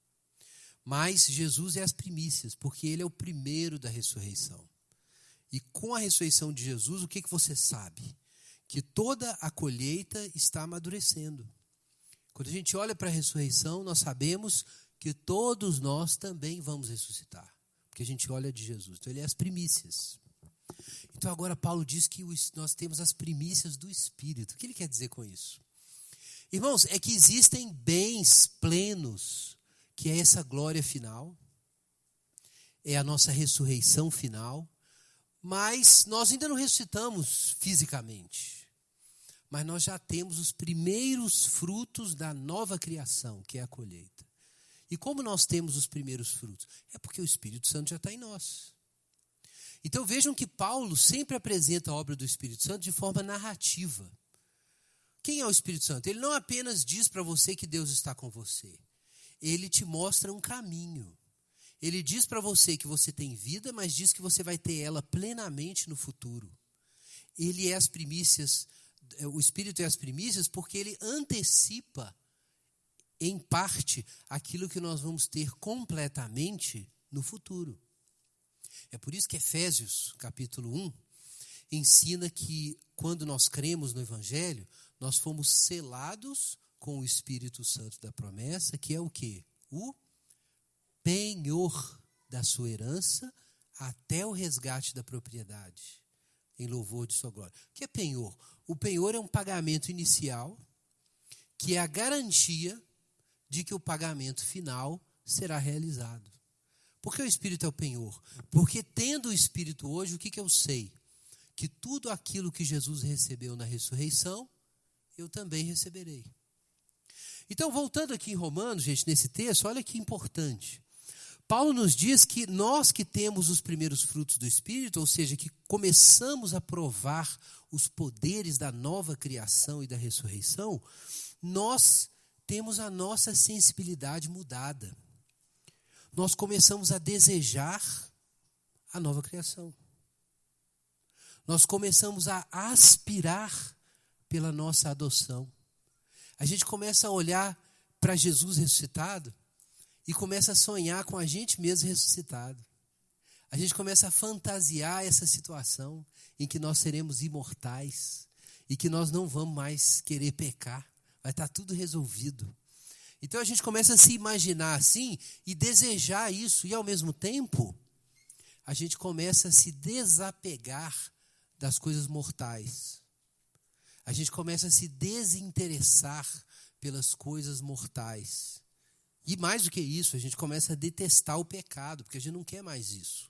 Speaker 1: Mas Jesus é as primícias, porque Ele é o primeiro da ressurreição. E com a ressurreição de Jesus, o que você sabe? Que toda a colheita está amadurecendo. Quando a gente olha para a ressurreição, nós sabemos que todos nós também vamos ressuscitar. Porque a gente olha de Jesus. Então Ele é as primícias. Então agora Paulo diz que nós temos as primícias do Espírito. O que ele quer dizer com isso? Irmãos, é que existem bens plenos, que é essa glória final, é a nossa ressurreição final, mas nós ainda não ressuscitamos fisicamente. Mas nós já temos os primeiros frutos da nova criação, que é a colheita. E como nós temos os primeiros frutos? É porque o Espírito Santo já está em nós. Então vejam que Paulo sempre apresenta a obra do Espírito Santo de forma narrativa. Quem é o Espírito Santo? Ele não apenas diz para você que Deus está com você. Ele te mostra um caminho. Ele diz para você que você tem vida, mas diz que você vai ter ela plenamente no futuro. Ele é as primícias, o Espírito é as primícias porque ele antecipa, em parte, aquilo que nós vamos ter completamente no futuro. É por isso que Efésios, capítulo 1, ensina que quando nós cremos no Evangelho, nós fomos selados com o Espírito Santo da promessa, que é o quê? O penhor da sua herança até o resgate da propriedade, em louvor de sua glória. O que é penhor? O penhor é um pagamento inicial, que é a garantia de que o pagamento final será realizado. Por que o Espírito é o penhor? Porque tendo o Espírito hoje, o que eu sei? Que tudo aquilo que Jesus recebeu na ressurreição, eu também receberei. Então, voltando aqui em Romanos, gente, nesse texto, olha que importante. Paulo nos diz que nós que temos os primeiros frutos do Espírito, ou seja, que começamos a provar os poderes da nova criação e da ressurreição, nós temos a nossa sensibilidade mudada. Nós começamos a desejar a nova criação. Nós começamos a aspirar pela nossa adoção. A gente começa a olhar para Jesus ressuscitado e começa a sonhar com a gente mesmo ressuscitado. A gente começa a fantasiar essa situação em que nós seremos imortais e que nós não vamos mais querer pecar. Vai estar tudo resolvido. Então a gente começa a se imaginar assim e desejar isso. E ao mesmo tempo, a gente começa a se desapegar das coisas mortais. A gente começa a se desinteressar pelas coisas mortais. E mais do que isso, a gente começa a detestar o pecado, porque a gente não quer mais isso.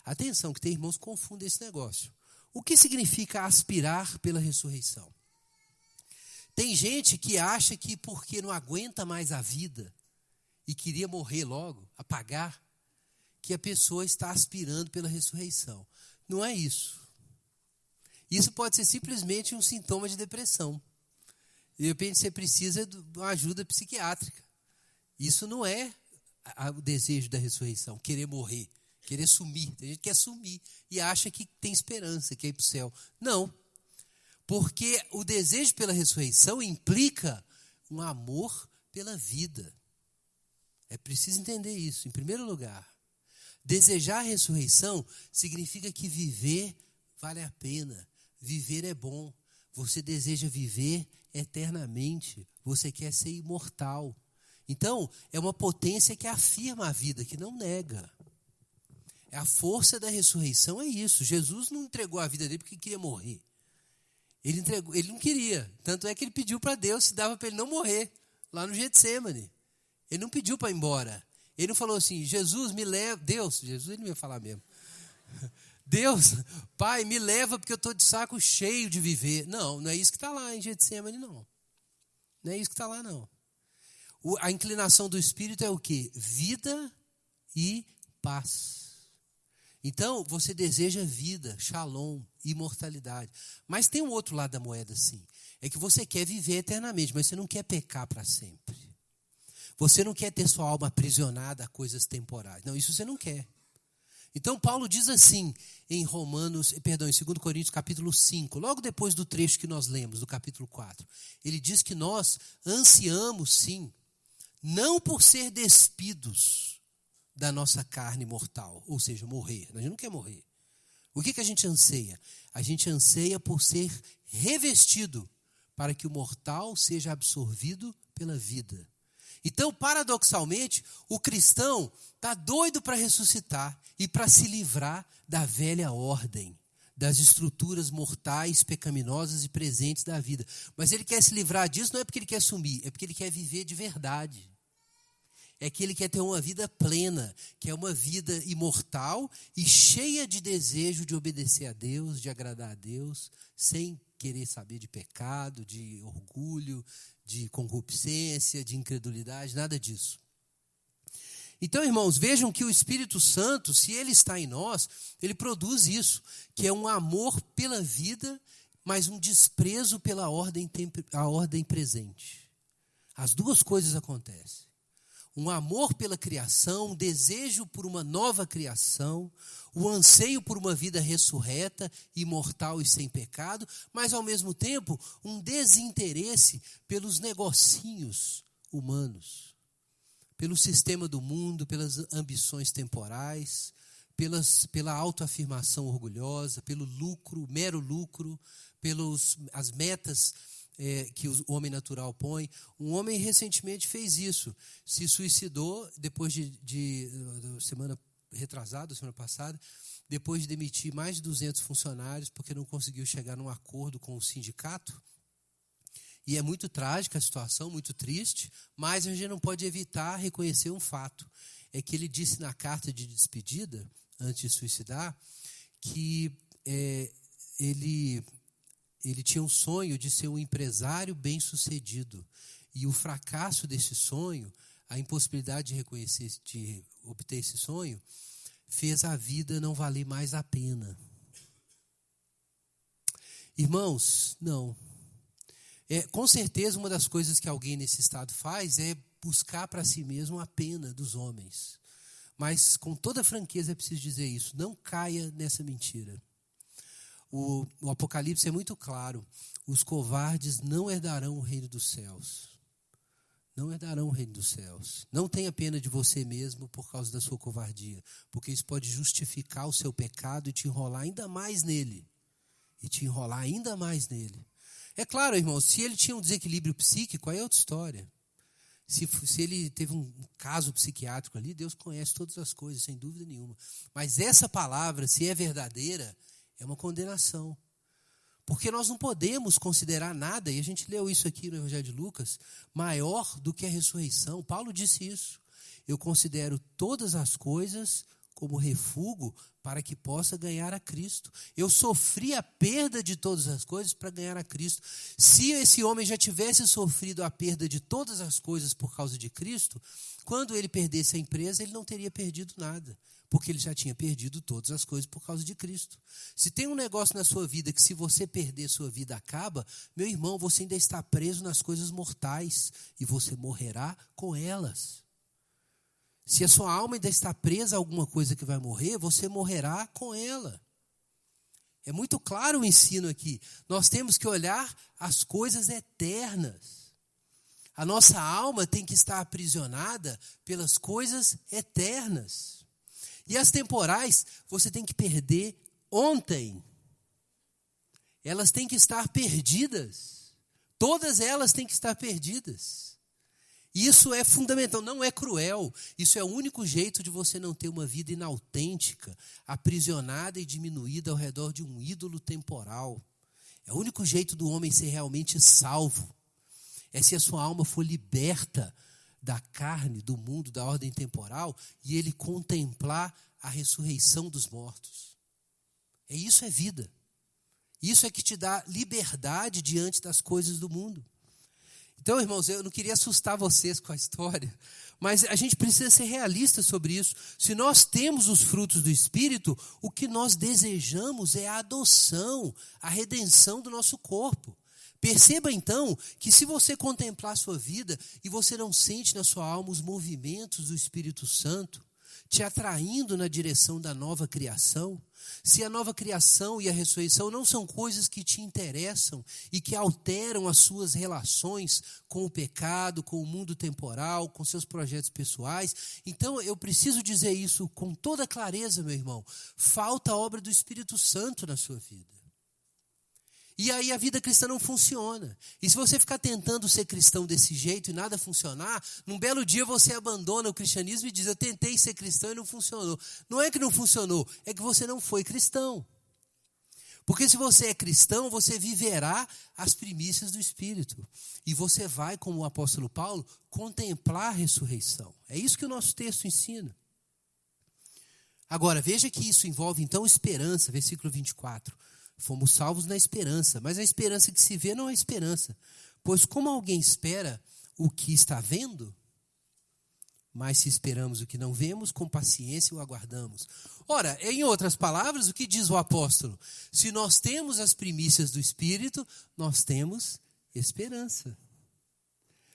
Speaker 1: Atenção, que tem irmãos que confundem esse negócio. O que significa aspirar pela ressurreição? Tem gente que acha que porque não aguenta mais a vida e queria morrer logo, apagar, que a pessoa está aspirando pela ressurreição. Não é isso. Isso pode ser simplesmente um sintoma de depressão. De repente você precisa de uma ajuda psiquiátrica. Isso não é o desejo da ressurreição, querer morrer, querer sumir. Tem gente que quer sumir e acha que tem esperança, que é ir para o céu. Não. Porque o desejo pela ressurreição implica um amor pela vida. É preciso entender isso. Em primeiro lugar, desejar a ressurreição significa que viver vale a pena. Viver é bom. Você deseja viver eternamente. Você quer ser imortal. Então, é uma potência que afirma a vida, que não nega. A força da ressurreição é isso. Jesus não entregou a vida dele porque queria morrer. Ele não queria. Tanto é que ele pediu para Deus se dava para ele não morrer, lá no Getsêmani. Ele não pediu para ir embora. Ele não falou assim, Jesus, me leva. Deus, Jesus ele não ia falar mesmo. Deus, Pai, me leva porque eu estou de saco cheio de viver. Não, não é isso que está lá em Getsêmani, não. Não é isso que está lá, não. A inclinação do Espírito é o quê? Vida e paz. Então, você deseja vida, shalom, imortalidade. Mas tem um outro lado da moeda, sim. É que você quer viver eternamente, mas você não quer pecar para sempre. Você não quer ter sua alma aprisionada a coisas temporais. Não, isso você não quer. Então, Paulo diz assim, em 2 Coríntios capítulo 5, logo depois do trecho que nós lemos, do capítulo 4. Ele diz que nós ansiamos, sim, não por ser despidos da nossa carne mortal, ou seja, morrer. A gente não quer morrer. O que a gente anseia? A gente anseia por ser revestido para que o mortal seja absorvido pela vida. Então, paradoxalmente, o cristão está doido para ressuscitar e para se livrar da velha ordem, das estruturas mortais, pecaminosas e presentes da vida. Mas ele quer se livrar disso não é porque ele quer sumir, é porque ele quer viver de verdade. É que ele quer ter uma vida plena, que é uma vida imortal e cheia de desejo de obedecer a Deus, de agradar a Deus, sem querer saber de pecado, de orgulho, de concupiscência, de incredulidade, nada disso. Então, irmãos, vejam que o Espírito Santo, se ele está em nós, ele produz isso, que é um amor pela vida, mas um desprezo pela a ordem presente. As duas coisas acontecem. Um amor pela criação, um desejo por uma nova criação, o anseio por uma vida ressurreta, imortal e sem pecado, mas ao mesmo tempo um desinteresse pelos negocinhos humanos, pelo sistema do mundo, pelas ambições temporais, pela autoafirmação orgulhosa, pelo lucro, mero lucro, as metas que o homem natural põe. Um homem recentemente fez isso, se suicidou depois semana passada, depois de demitir mais de 200 funcionários porque não conseguiu chegar num acordo com o sindicato. E é muito trágica a situação, muito triste, mas a gente não pode evitar reconhecer um fato. É que ele disse na carta de despedida, antes de suicidar, que ele tinha um sonho de ser um empresário bem-sucedido. E o fracasso desse sonho, a impossibilidade de obter esse sonho, fez a vida não valer mais a pena. Irmãos, não. Com certeza, uma das coisas que alguém nesse estado faz é buscar para si mesmo a pena dos homens. Mas, com toda franqueza, é preciso dizer isso. Não caia nessa mentira. O Apocalipse é muito claro. Os covardes não herdarão o reino dos céus. Não herdarão o reino dos céus. Não tenha pena de você mesmo por causa da sua covardia, porque isso pode justificar o seu pecado e te enrolar ainda mais nele. É claro, irmão, se ele tinha um desequilíbrio psíquico, aí é outra história. Se ele teve um caso psiquiátrico ali, Deus conhece todas as coisas, sem dúvida nenhuma. Mas essa palavra, se é verdadeira, é uma condenação. Porque nós não podemos considerar nada, e a gente leu isso aqui no Evangelho de Lucas, maior do que a ressurreição. Paulo disse isso. Eu considero todas as coisas como refúgio para que possa ganhar a Cristo. Eu sofri a perda de todas as coisas para ganhar a Cristo. Se esse homem já tivesse sofrido a perda de todas as coisas por causa de Cristo, quando ele perdesse a empresa, ele não teria perdido nada, porque ele já tinha perdido todas as coisas por causa de Cristo. Se tem um negócio na sua vida que se você perder, sua vida acaba, meu irmão, você ainda está preso nas coisas mortais e você morrerá com elas. Se a sua alma ainda está presa a alguma coisa que vai morrer, você morrerá com ela. É muito claro o ensino aqui. Nós temos que olhar as coisas eternas. A nossa alma tem que estar aprisionada pelas coisas eternas. E as temporais, você tem que perder ontem. Elas têm que estar perdidas. Todas elas têm que estar perdidas. Isso é fundamental, não é cruel. Isso é o único jeito de você não ter uma vida inautêntica, aprisionada e diminuída ao redor de um ídolo temporal. É o único jeito do homem ser realmente salvo. É se a sua alma for liberta da carne, do mundo, da ordem temporal, e ele contemplar a ressurreição dos mortos. Isso é vida. Isso é que te dá liberdade diante das coisas do mundo. Então, irmãos, eu não queria assustar vocês com a história, mas a gente precisa ser realista sobre isso. Se nós temos os frutos do Espírito, o que nós desejamos é a adoção, a redenção do nosso corpo. Perceba então que se você contemplar a sua vida e você não sente na sua alma os movimentos do Espírito Santo, te atraindo na direção da nova criação, se a nova criação e a ressurreição não são coisas que te interessam e que alteram as suas relações com o pecado, com o mundo temporal, com seus projetos pessoais, então eu preciso dizer isso com toda clareza, meu irmão, falta a obra do Espírito Santo na sua vida. E aí a vida cristã não funciona. E se você ficar tentando ser cristão desse jeito e nada funcionar, num belo dia você abandona o cristianismo e diz, eu tentei ser cristão e não funcionou. Não é que não funcionou, é que você não foi cristão. Porque se você é cristão, você viverá as primícias do Espírito. E você vai, como o apóstolo Paulo, contemplar a ressurreição. É isso que o nosso texto ensina. Agora, veja que isso envolve então esperança, versículo 24. Fomos salvos na esperança, mas a esperança que se vê não é esperança. Pois como alguém espera o que está vendo, mas se esperamos o que não vemos, com paciência o aguardamos. Ora, em outras palavras, o que diz o apóstolo? Se nós temos as primícias do Espírito, nós temos esperança.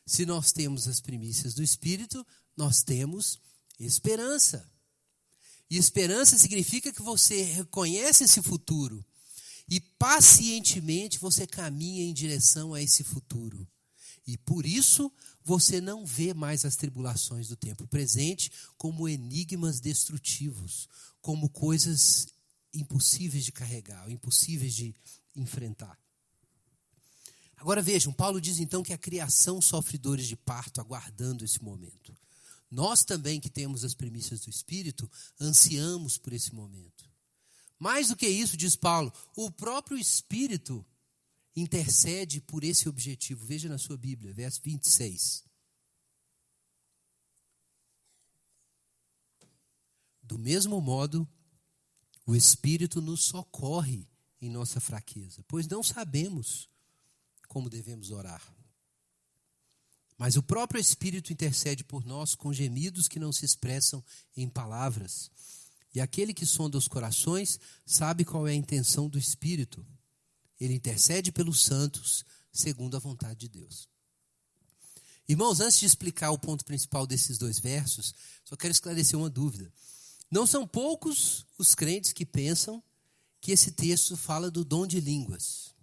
Speaker 1: Se nós temos as primícias do Espírito, nós temos esperança. E esperança significa que você reconhece esse futuro. E pacientemente você caminha em direção a esse futuro. E por isso você não vê mais as tribulações do tempo presente como enigmas destrutivos, como coisas impossíveis de carregar, impossíveis de enfrentar. Agora vejam, Paulo diz então que a criação sofre dores de parto aguardando esse momento. Nós também que temos as primícias do Espírito, ansiamos por esse momento. Mais do que isso, diz Paulo, o próprio Espírito intercede por esse objetivo. Veja na sua Bíblia, verso 26. Do mesmo modo, o Espírito nos socorre em nossa fraqueza, pois não sabemos como devemos orar. Mas o próprio Espírito intercede por nós com gemidos que não se expressam em palavras. E aquele que sonda os corações sabe qual é a intenção do Espírito. Ele intercede pelos santos, segundo a vontade de Deus. Irmãos, antes de explicar o ponto principal desses dois versos, só quero esclarecer uma dúvida. Não são poucos os crentes que pensam que esse texto fala do dom de línguas,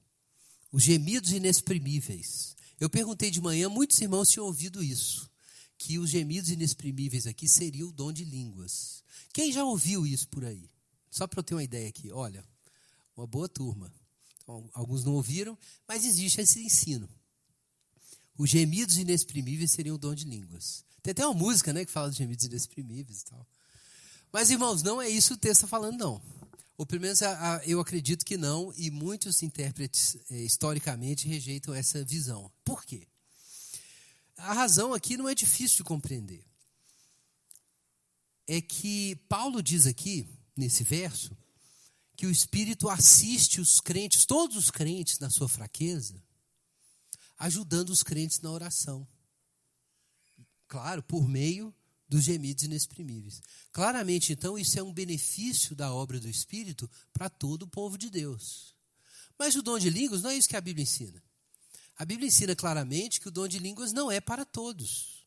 Speaker 1: os gemidos inexprimíveis. Eu perguntei de manhã, muitos irmãos tinham ouvido isso, que os gemidos inexprimíveis aqui seriam o dom de línguas. Quem já ouviu isso por aí? Só para eu ter uma ideia aqui, olha, uma boa turma. Então, alguns não ouviram, mas existe esse ensino. Os gemidos inexprimíveis seriam o dom de línguas. Tem até uma música, né, que fala dos gemidos inexprimíveis e tal. Mas, irmãos, não é isso que o texto está falando, não. Ou pelo menos eu acredito que não, e muitos intérpretes historicamente rejeitam essa visão. Por quê? A razão aqui não é difícil de compreender. É que Paulo diz aqui, nesse verso, que o Espírito assiste os crentes, todos os crentes na sua fraqueza, ajudando os crentes na oração. Claro, por meio dos gemidos inexprimíveis. Claramente, então, isso é um benefício da obra do Espírito para todo o povo de Deus. Mas o dom de línguas não é isso que a Bíblia ensina. A Bíblia ensina claramente que o dom de línguas não é para todos.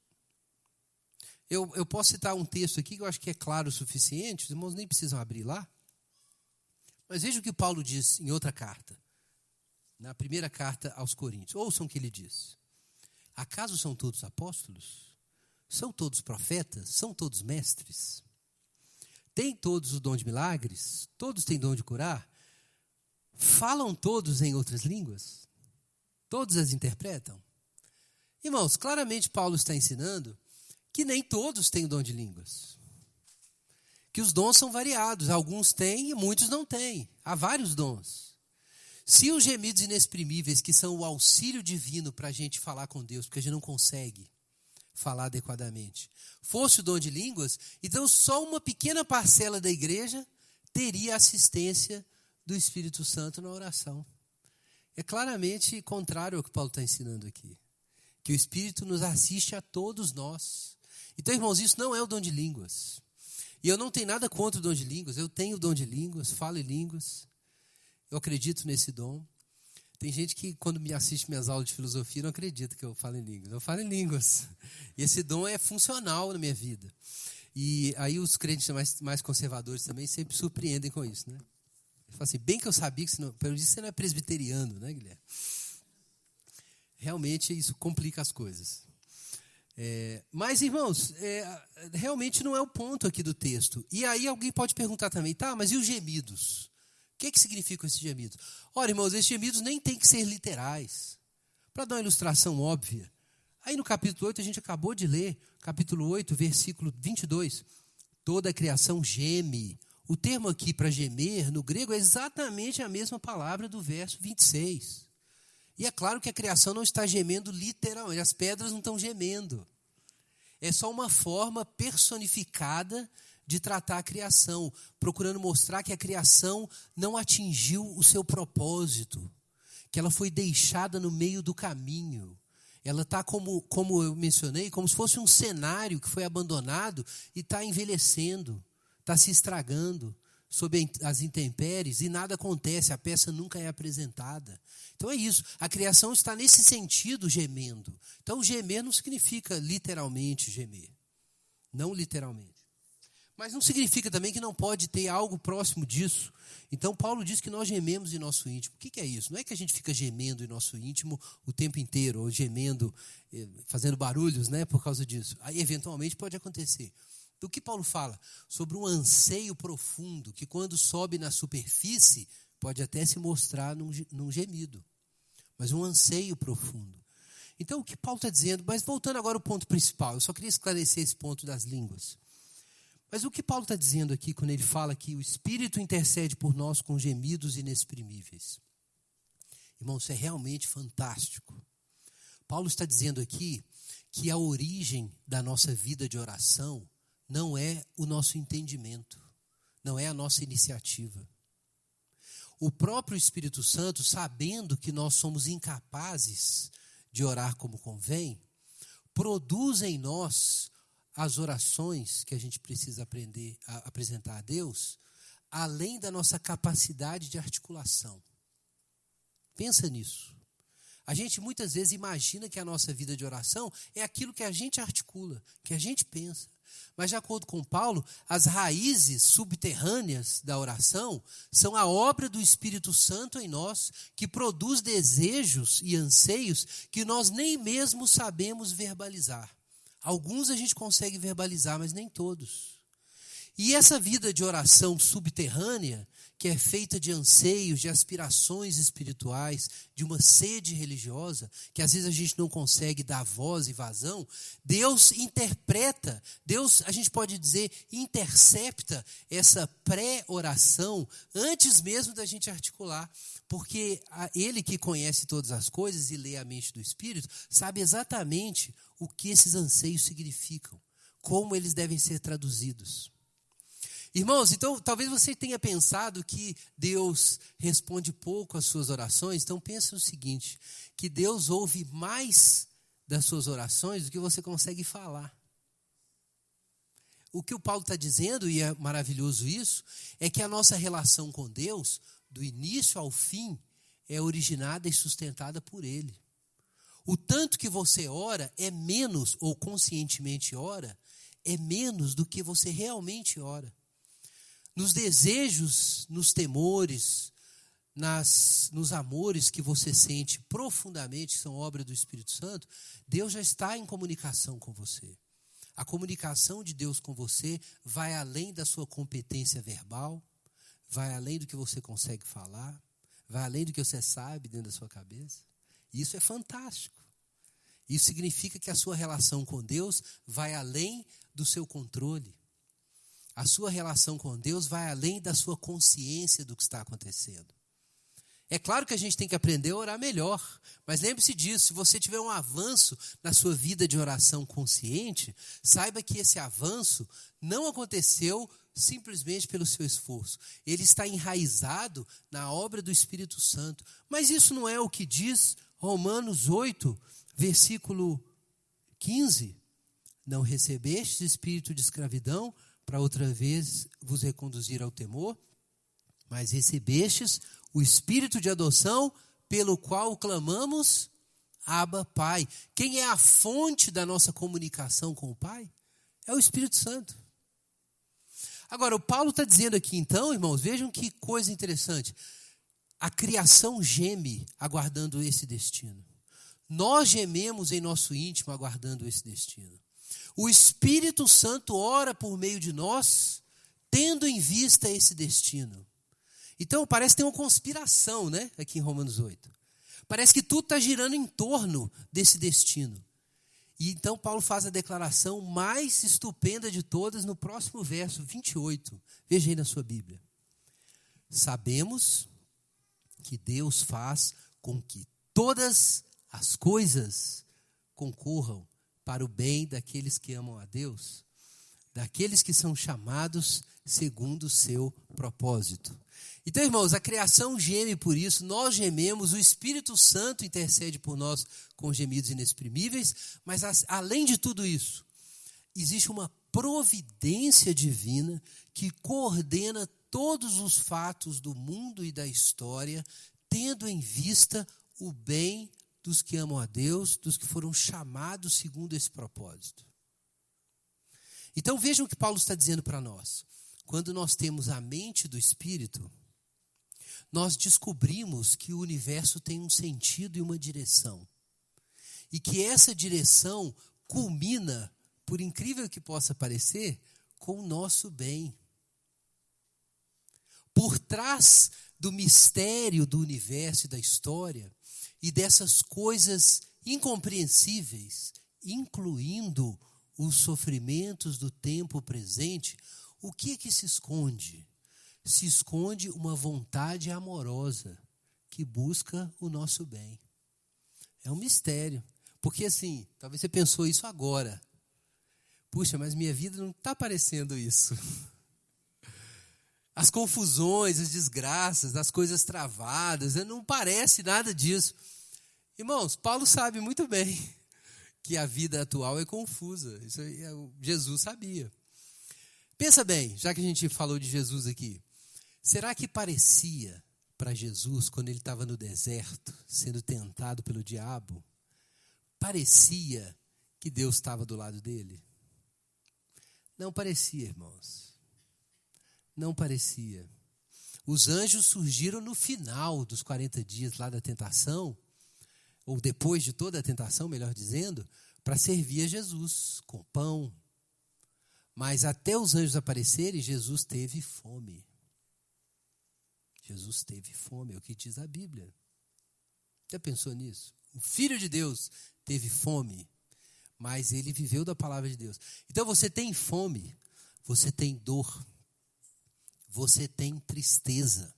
Speaker 1: Eu posso citar um texto aqui que eu acho que é claro o suficiente, os irmãos nem precisam abrir lá. Mas veja o que Paulo diz em outra carta, na primeira carta aos Coríntios. Ouçam o que ele diz. Acaso são todos apóstolos? São todos profetas? São todos mestres? Têm todos o dom de milagres? Todos têm dom de curar? Falam todos em outras línguas? Todos as interpretam? Irmãos, claramente Paulo está ensinando que nem todos têm o dom de línguas. Que os dons são variados. Alguns têm e muitos não têm. Há vários dons. Se os gemidos inexprimíveis, que são o auxílio divino para a gente falar com Deus, porque a gente não consegue falar adequadamente, fosse o dom de línguas, então só uma pequena parcela da igreja teria assistência do Espírito Santo na oração. É claramente contrário ao que Paulo está ensinando aqui. Que o Espírito nos assiste a todos nós. Então, irmãos, isso não é o dom de línguas. E eu não tenho nada contra o dom de línguas. Eu tenho o dom de línguas, falo em línguas. Eu acredito nesse dom. Tem gente que, quando me assiste minhas aulas de filosofia, não acredita que eu falo em línguas. Eu falo em línguas. E esse dom é funcional na minha vida. E aí os crentes mais conservadores também sempre surpreendem com isso, né? Ele fala assim, bem que eu sabia que pelo visto você não é presbiteriano, né, Guilherme? Realmente isso complica as coisas. Mas, irmãos, realmente não é o ponto aqui do texto. E aí alguém pode perguntar também, tá, mas e os gemidos? O que significam esses gemidos? Ora, irmãos, esses gemidos nem têm que ser literais. Para dar uma ilustração óbvia, aí no capítulo 8, a gente acabou de ler, capítulo 8, versículo 22, toda a criação geme. O termo aqui para gemer, no grego, é exatamente a mesma palavra do verso 26. E é claro que a criação não está gemendo literalmente, as pedras não estão gemendo. É só uma forma personificada de tratar a criação, procurando mostrar que a criação não atingiu o seu propósito, que ela foi deixada no meio do caminho. Ela está, como eu mencionei, como se fosse um cenário que foi abandonado e está envelhecendo, está se estragando sob as intempéries e nada acontece, a peça nunca é apresentada. Então é isso, a criação está nesse sentido gemendo. Então gemer não significa literalmente gemer, não literalmente. Mas não significa também que não pode ter algo próximo disso. Então Paulo diz que nós gememos em nosso íntimo. O que é isso? Não é que a gente fica gemendo em nosso íntimo o tempo inteiro, ou gemendo, fazendo barulhos, né, por causa disso. Aí eventualmente pode acontecer. Do que Paulo fala? Sobre um anseio profundo, que quando sobe na superfície, pode até se mostrar num gemido. Mas um anseio profundo. Então o que Paulo está dizendo, mas voltando agora ao ponto principal, eu só queria esclarecer esse ponto das línguas. Mas o que Paulo está dizendo aqui, quando ele fala que o Espírito intercede por nós com gemidos inexprimíveis? Irmão, isso é realmente fantástico. Paulo está dizendo aqui que a origem da nossa vida de oração não é o nosso entendimento, não é a nossa iniciativa. O próprio Espírito Santo, sabendo que nós somos incapazes de orar como convém, produz em nós as orações que a gente precisa aprender a apresentar a Deus, além da nossa capacidade de articulação. Pensa nisso. A gente muitas vezes imagina que a nossa vida de oração é aquilo que a gente articula, que a gente pensa. Mas, de acordo com Paulo, as raízes subterrâneas da oração são a obra do Espírito Santo em nós, que produz desejos e anseios que nós nem mesmo sabemos verbalizar. Alguns a gente consegue verbalizar, mas nem todos. E essa vida de oração subterrânea, que é feita de anseios, de aspirações espirituais, de uma sede religiosa, que às vezes a gente não consegue dar voz e vazão, Deus interpreta, Deus, a gente pode dizer, intercepta essa pré-oração antes mesmo da gente articular, porque Ele que conhece todas as coisas e lê a mente do Espírito, sabe exatamente o que esses anseios significam, como eles devem ser traduzidos. Irmãos, então talvez você tenha pensado que Deus responde pouco às suas orações, então pense no seguinte, que Deus ouve mais das suas orações do que você consegue falar. O que o Paulo está dizendo, e é maravilhoso isso, é que a nossa relação com Deus, do início ao fim, é originada e sustentada por Ele. O tanto que você ora é menos, ou conscientemente ora, é menos do que você realmente ora. Nos desejos, nos temores, nos amores que você sente profundamente, que são obra do Espírito Santo, Deus já está em comunicação com você. A comunicação de Deus com você vai além da sua competência verbal, vai além do que você consegue falar, vai além do que você sabe dentro da sua cabeça. Isso é fantástico. Isso significa que a sua relação com Deus vai além do seu controle. A sua relação com Deus vai além da sua consciência do que está acontecendo. É claro que a gente tem que aprender a orar melhor, mas lembre-se disso, se você tiver um avanço na sua vida de oração consciente, saiba que esse avanço não aconteceu simplesmente pelo seu esforço. Ele está enraizado na obra do Espírito Santo. Mas isso não é o que diz Romanos 8, versículo 15. Não recebestes espírito de escravidão, para outra vez vos reconduzir ao temor, mas recebestes o Espírito de adoção, pelo qual clamamos, Abba, Pai. Quem é a fonte da nossa comunicação com o Pai? É o Espírito Santo. Agora, o Paulo está dizendo aqui então, irmãos, vejam que coisa interessante. A criação geme aguardando esse destino. Nós gememos em nosso íntimo aguardando esse destino. O Espírito Santo ora por meio de nós, tendo em vista esse destino. Então, parece que tem uma conspiração, né, aqui em Romanos 8. Parece que tudo está girando em torno desse destino. E então Paulo faz a declaração mais estupenda de todas no próximo verso 28. Veja aí na sua Bíblia. Sabemos que Deus faz com que todas as coisas concorram para o bem daqueles que amam a Deus, daqueles que são chamados segundo o seu propósito. Então, irmãos, a criação geme por isso, nós gememos, o Espírito Santo intercede por nós com gemidos inexprimíveis, mas além de tudo isso, existe uma providência divina que coordena todos os fatos do mundo e da história, tendo em vista o bem dos que amam a Deus, dos que foram chamados segundo esse propósito. Então vejam o que Paulo está dizendo para nós. Quando nós temos a mente do Espírito, nós descobrimos que o universo tem um sentido e uma direção. E que essa direção culmina, por incrível que possa parecer, com o nosso bem. Por trás do mistério do universo e da história, e dessas coisas incompreensíveis, incluindo os sofrimentos do tempo presente, o que é que se esconde? Se esconde uma vontade amorosa que busca o nosso bem. É um mistério. Porque assim, talvez você pensou isso agora. Puxa, mas minha vida não está parecendo isso. As confusões, as desgraças, as coisas travadas, não parece nada disso. Irmãos, Paulo sabe muito bem que a vida atual é confusa. Isso Jesus sabia. Pensa bem, já que a gente falou de Jesus aqui. Será que parecia para Jesus, quando ele estava no deserto, sendo tentado pelo diabo, parecia que Deus estava do lado dele? Não parecia, irmãos. Não parecia. Os anjos surgiram no final dos 40 dias lá da tentação, ou depois de toda a tentação, melhor dizendo, para servir a Jesus com pão. Mas até os anjos aparecerem, Jesus teve fome. Jesus teve fome, é o que diz a Bíblia. Já pensou nisso? O Filho de Deus teve fome, mas ele viveu da palavra de Deus. Então você tem fome, você tem dor, você tem tristeza,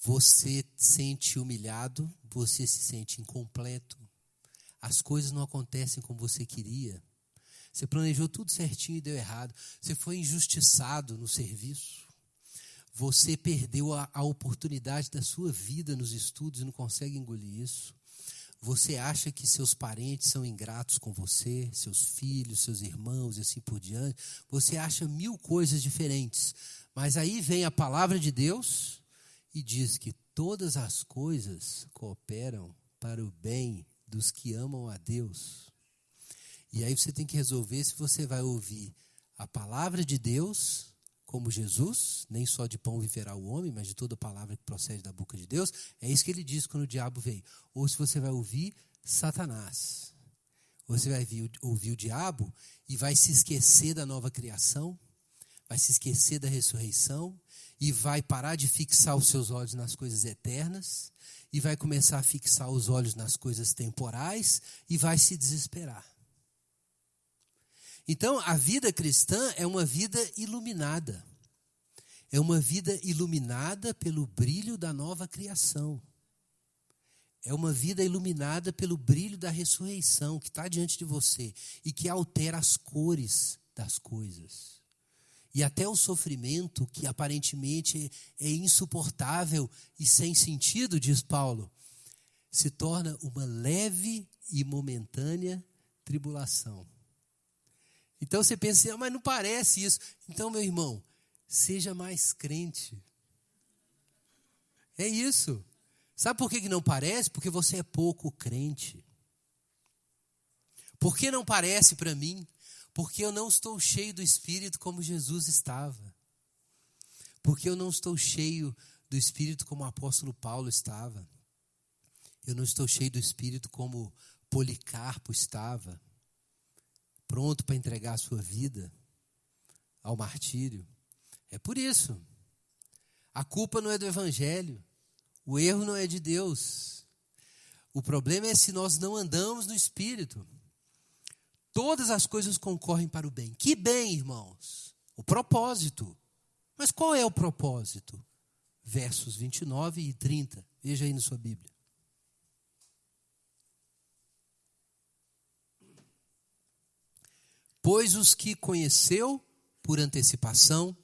Speaker 1: você se sente humilhado, você se sente incompleto, as coisas não acontecem como você queria, você planejou tudo certinho e deu errado, você foi injustiçado no serviço, você perdeu a oportunidade da sua vida nos estudos e não consegue engolir isso. Você acha que seus parentes são ingratos com você, seus filhos, seus irmãos e assim por diante. Você acha 1000 coisas diferentes. Mas aí vem a palavra de Deus e diz que todas as coisas cooperam para o bem dos que amam a Deus. E aí você tem que resolver se você vai ouvir a palavra de Deus, como Jesus, nem só de pão viverá o homem, mas de toda palavra que procede da boca de Deus. É isso que ele diz quando o diabo veio. Ou se você vai ouvir Satanás. Você vai ouvir o diabo e vai se esquecer da nova criação, vai se esquecer da ressurreição e vai parar de fixar os seus olhos nas coisas eternas e vai começar a fixar os olhos nas coisas temporais e vai se desesperar. Então, a vida cristã é uma vida iluminada. É uma vida iluminada pelo brilho da nova criação. É uma vida iluminada pelo brilho da ressurreição que está diante de você e que altera as cores das coisas. E até o sofrimento, que aparentemente é insuportável e sem sentido, diz Paulo, se torna uma leve e momentânea tribulação. Então você pensa assim, mas não parece isso. Então, meu irmão, seja mais crente. É isso. Sabe por que não parece? Porque você é pouco crente. Por que não parece para mim? Porque eu não estou cheio do Espírito como Jesus estava. Porque eu não estou cheio do Espírito como o apóstolo Paulo estava. Eu não estou cheio do Espírito como Policarpo estava. Pronto para entregar a sua vida ao martírio. É por isso. A culpa não é do Evangelho. O erro não é de Deus. O problema é se nós não andamos no Espírito. Todas as coisas concorrem para o bem. Que bem, irmãos? O propósito. Mas qual é o propósito? Versos 29 e 30. Veja aí na sua Bíblia. Pois os que conheceu por antecipação,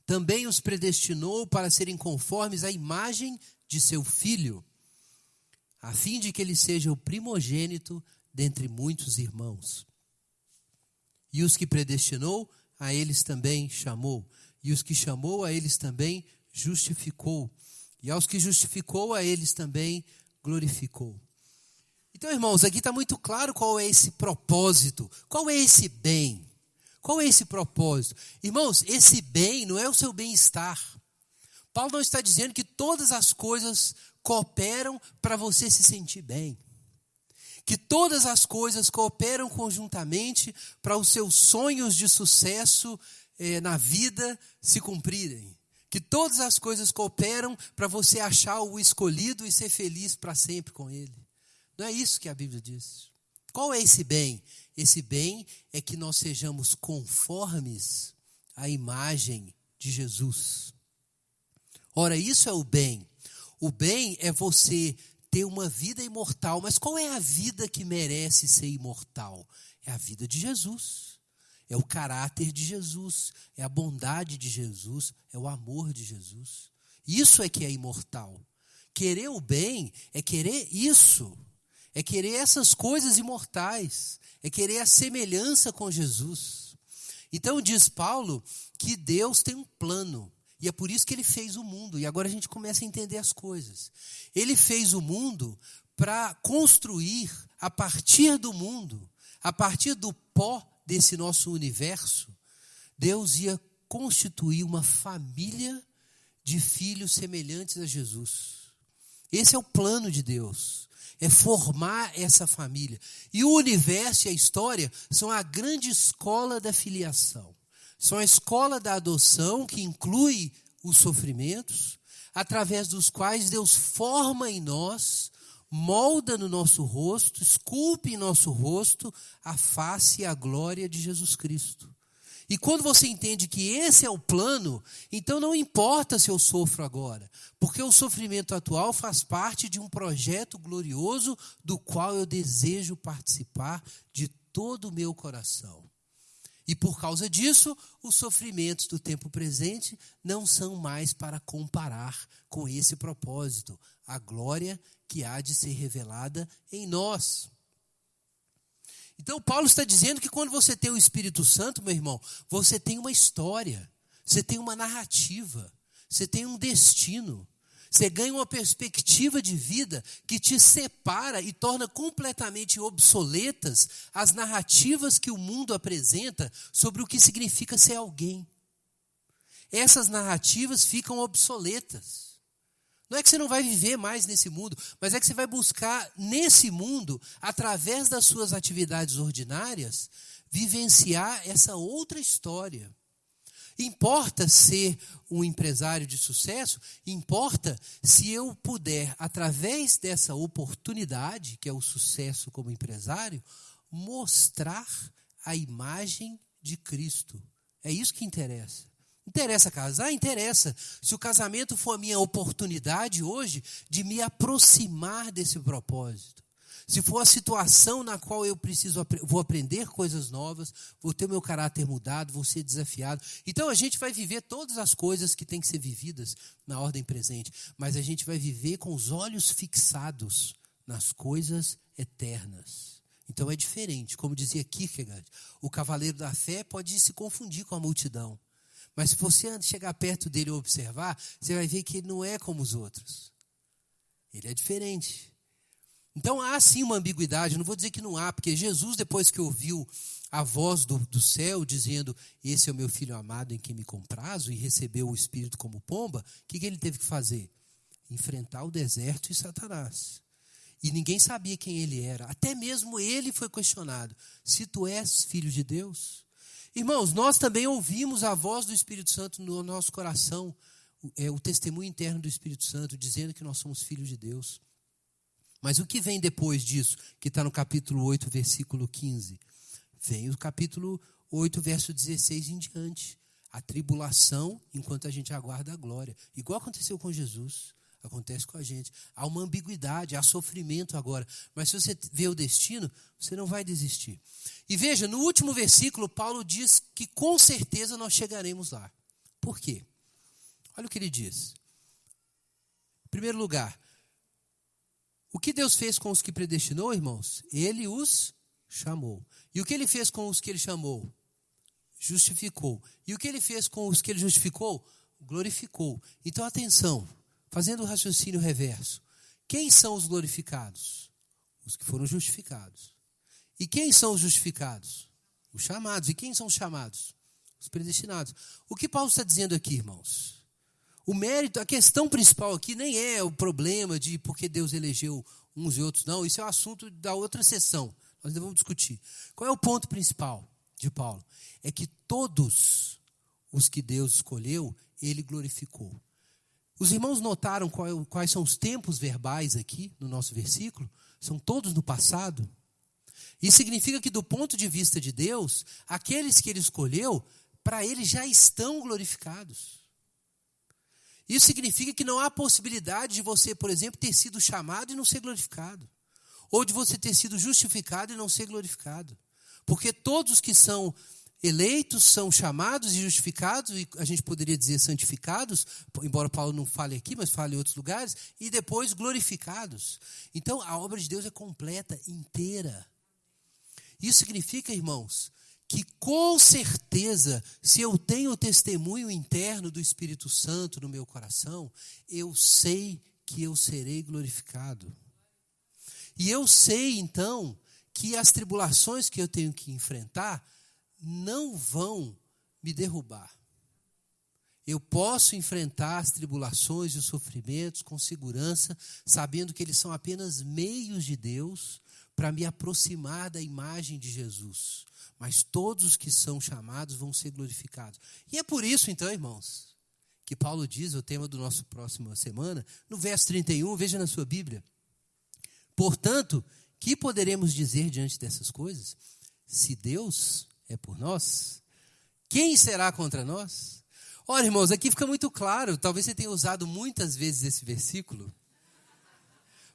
Speaker 1: também os predestinou para serem conformes à imagem de seu Filho, a fim de que ele seja o primogênito dentre muitos irmãos. E os que predestinou, a eles também chamou. E os que chamou, a eles também justificou. E aos que justificou, a eles também glorificou. Então, irmãos, aqui está muito claro qual é esse propósito, qual é esse bem, qual é esse propósito. Irmãos, esse bem não é o seu bem-estar. Paulo não está dizendo que todas as coisas cooperam para você se sentir bem. Que todas as coisas cooperam conjuntamente para os seus sonhos de sucesso na vida se cumprirem. Que todas as coisas cooperam para você achar o escolhido e ser feliz para sempre com ele. Não é isso que a Bíblia diz. Qual é esse bem? Esse bem é que nós sejamos conformes à imagem de Jesus. Ora, isso é o bem. O bem é você ter uma vida imortal. Mas qual é a vida que merece ser imortal? É a vida de Jesus. É o caráter de Jesus. É a bondade de Jesus. É o amor de Jesus. Isso é que é imortal. Querer o bem é querer isso. É querer essas coisas imortais. É querer a semelhança com Jesus. Então diz Paulo que Deus tem um plano. E é por isso que ele fez o mundo. E agora a gente começa a entender as coisas. Ele fez o mundo para construir a partir do mundo, a partir do pó desse nosso universo, Deus ia constituir uma família de filhos semelhantes a Jesus. Esse é o plano de Deus, é formar essa família. E o universo e a história são a grande escola da filiação. São a escola da adoção, que inclui os sofrimentos, através dos quais Deus forma em nós, molda no nosso rosto, esculpe em nosso rosto a face e a glória de Jesus Cristo. E quando você entende que esse é o plano, então não importa se eu sofro agora, porque o sofrimento atual faz parte de um projeto glorioso do qual eu desejo participar de todo o meu coração. E por causa disso, os sofrimentos do tempo presente não são mais para comparar com esse propósito, a glória que há de ser revelada em nós. Então Paulo está dizendo que quando você tem o Espírito Santo, meu irmão, você tem uma história, você tem uma narrativa, você tem um destino. Você ganha uma perspectiva de vida que te separa e torna completamente obsoletas as narrativas que o mundo apresenta sobre o que significa ser alguém. Essas narrativas ficam obsoletas. Não é que você não vai viver mais nesse mundo, mas é que você vai buscar nesse mundo, através das suas atividades ordinárias, vivenciar essa outra história. Importa ser um empresário de sucesso? Importa se eu puder, através dessa oportunidade, que é o sucesso como empresário, mostrar a imagem de Cristo. É isso que interessa. Interessa casar? Interessa. Se o casamento for a minha oportunidade hoje de me aproximar desse propósito. Se for a situação na qual eu vou aprender coisas novas, vou ter o meu caráter mudado, vou ser desafiado. Então a gente vai viver todas as coisas que têm que ser vividas na ordem presente, mas a gente vai viver com os olhos fixados nas coisas eternas. Então é diferente, como dizia Kierkegaard, o cavaleiro da fé pode se confundir com a multidão, mas se você chegar perto dele e observar, você vai ver que ele não é como os outros. Ele é diferente. Então há sim uma ambiguidade, não vou dizer que não há, porque Jesus, depois que ouviu a voz do céu dizendo, esse é o meu filho amado em quem me comprazo, e recebeu o Espírito como pomba, o que ele teve que fazer? Enfrentar o deserto e Satanás. E ninguém sabia quem ele era, até mesmo ele foi questionado, se tu és filho de Deus? Irmãos, nós também ouvimos a voz do Espírito Santo no nosso coração, o testemunho interno do Espírito Santo, dizendo que nós somos filhos de Deus. Mas o que vem depois disso, que está no capítulo 8, versículo 15? Vem o capítulo 8, verso 16 em diante. A tribulação, enquanto a gente aguarda a glória. Igual aconteceu com Jesus, acontece com a gente. Há uma ambiguidade, há sofrimento agora. Mas se você vê o destino, você não vai desistir. E veja, no último versículo, Paulo diz que com certeza nós chegaremos lá. Por quê? Olha o que ele diz. Em primeiro lugar, o que Deus fez com os que predestinou, irmãos? Ele os chamou. E o que ele fez com os que ele chamou? Justificou. E o que ele fez com os que ele justificou? Glorificou. Então, atenção, fazendo o raciocínio reverso. Quem são os glorificados? Os que foram justificados. E quem são os justificados? Os chamados. E quem são os chamados? Os predestinados. O que Paulo está dizendo aqui, irmãos? O mérito, a questão principal aqui nem é o problema de porque Deus elegeu uns e outros, não. Isso é um assunto da outra sessão. Nós ainda vamos discutir. Qual é o ponto principal de Paulo? É que todos os que Deus escolheu, ele glorificou. Os irmãos notaram quais são os tempos verbais aqui no nosso versículo? São todos no passado. Isso significa que do ponto de vista de Deus, aqueles que ele escolheu, para ele já estão glorificados. Isso significa que não há possibilidade de você, por exemplo, ter sido chamado e não ser glorificado. Ou de você ter sido justificado e não ser glorificado. Porque todos os que são eleitos são chamados e justificados, e a gente poderia dizer santificados, embora Paulo não fale aqui, mas fale em outros lugares, e depois glorificados. Então a obra de Deus é completa, inteira. Isso significa, irmãos, que com certeza, se eu tenho o testemunho interno do Espírito Santo no meu coração, eu sei que eu serei glorificado. E eu sei, então, que as tribulações que eu tenho que enfrentar não vão me derrubar. Eu posso enfrentar as tribulações e os sofrimentos com segurança, sabendo que eles são apenas meios de Deus para me aproximar da imagem de Jesus. Mas todos os que são chamados vão ser glorificados. E é por isso, então, irmãos, que Paulo diz, o tema do nosso próxima semana, no verso 31, veja na sua Bíblia. Portanto, que poderemos dizer diante dessas coisas? Se Deus é por nós, quem será contra nós? Ora, irmãos, aqui fica muito claro, talvez você tenha usado muitas vezes esse versículo,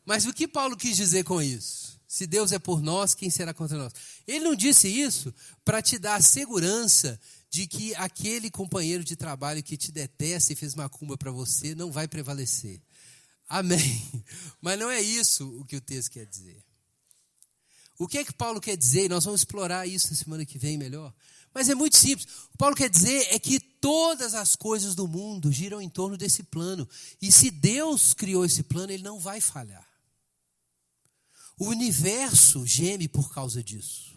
Speaker 1: mas o que Paulo quis dizer com isso? Se Deus é por nós, quem será contra nós? Ele não disse isso para te dar a segurança de que aquele companheiro de trabalho que te detesta e fez macumba para você não vai prevalecer. Amém. Mas não é isso o que o texto quer dizer. O que é que Paulo quer dizer? E nós vamos explorar isso na semana que vem melhor. Mas é muito simples. O que Paulo quer dizer é que todas as coisas do mundo giram em torno desse plano. E se Deus criou esse plano, ele não vai falhar. O universo geme por causa disso.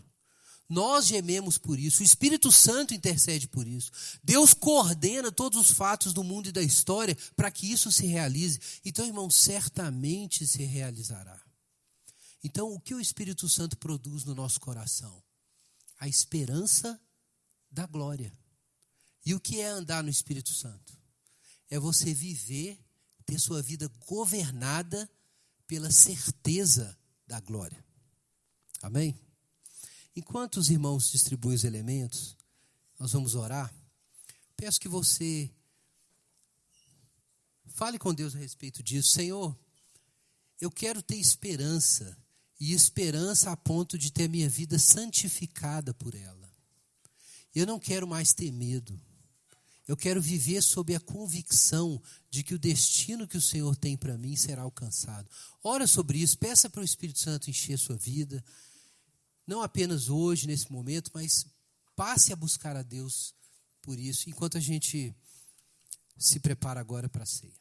Speaker 1: Nós gememos por isso. O Espírito Santo intercede por isso. Deus coordena todos os fatos do mundo e da história para que isso se realize. Então, irmão, certamente se realizará. Então, o que o Espírito Santo produz no nosso coração? A esperança da glória. E o que é andar no Espírito Santo? É você viver, ter sua vida governada pela certeza da glória. Amém? Enquanto os irmãos distribuem os elementos, nós vamos orar. Peço que você fale com Deus a respeito disso. Senhor, eu quero ter esperança, e esperança a ponto de ter minha vida santificada por ela. Eu não quero mais ter medo. Eu quero viver sob a convicção de que o destino que o Senhor tem para mim será alcançado. Ora sobre isso, peça para o Espírito Santo encher sua vida, não apenas hoje, nesse momento, mas passe a buscar a Deus por isso, enquanto a gente se prepara agora para a ceia.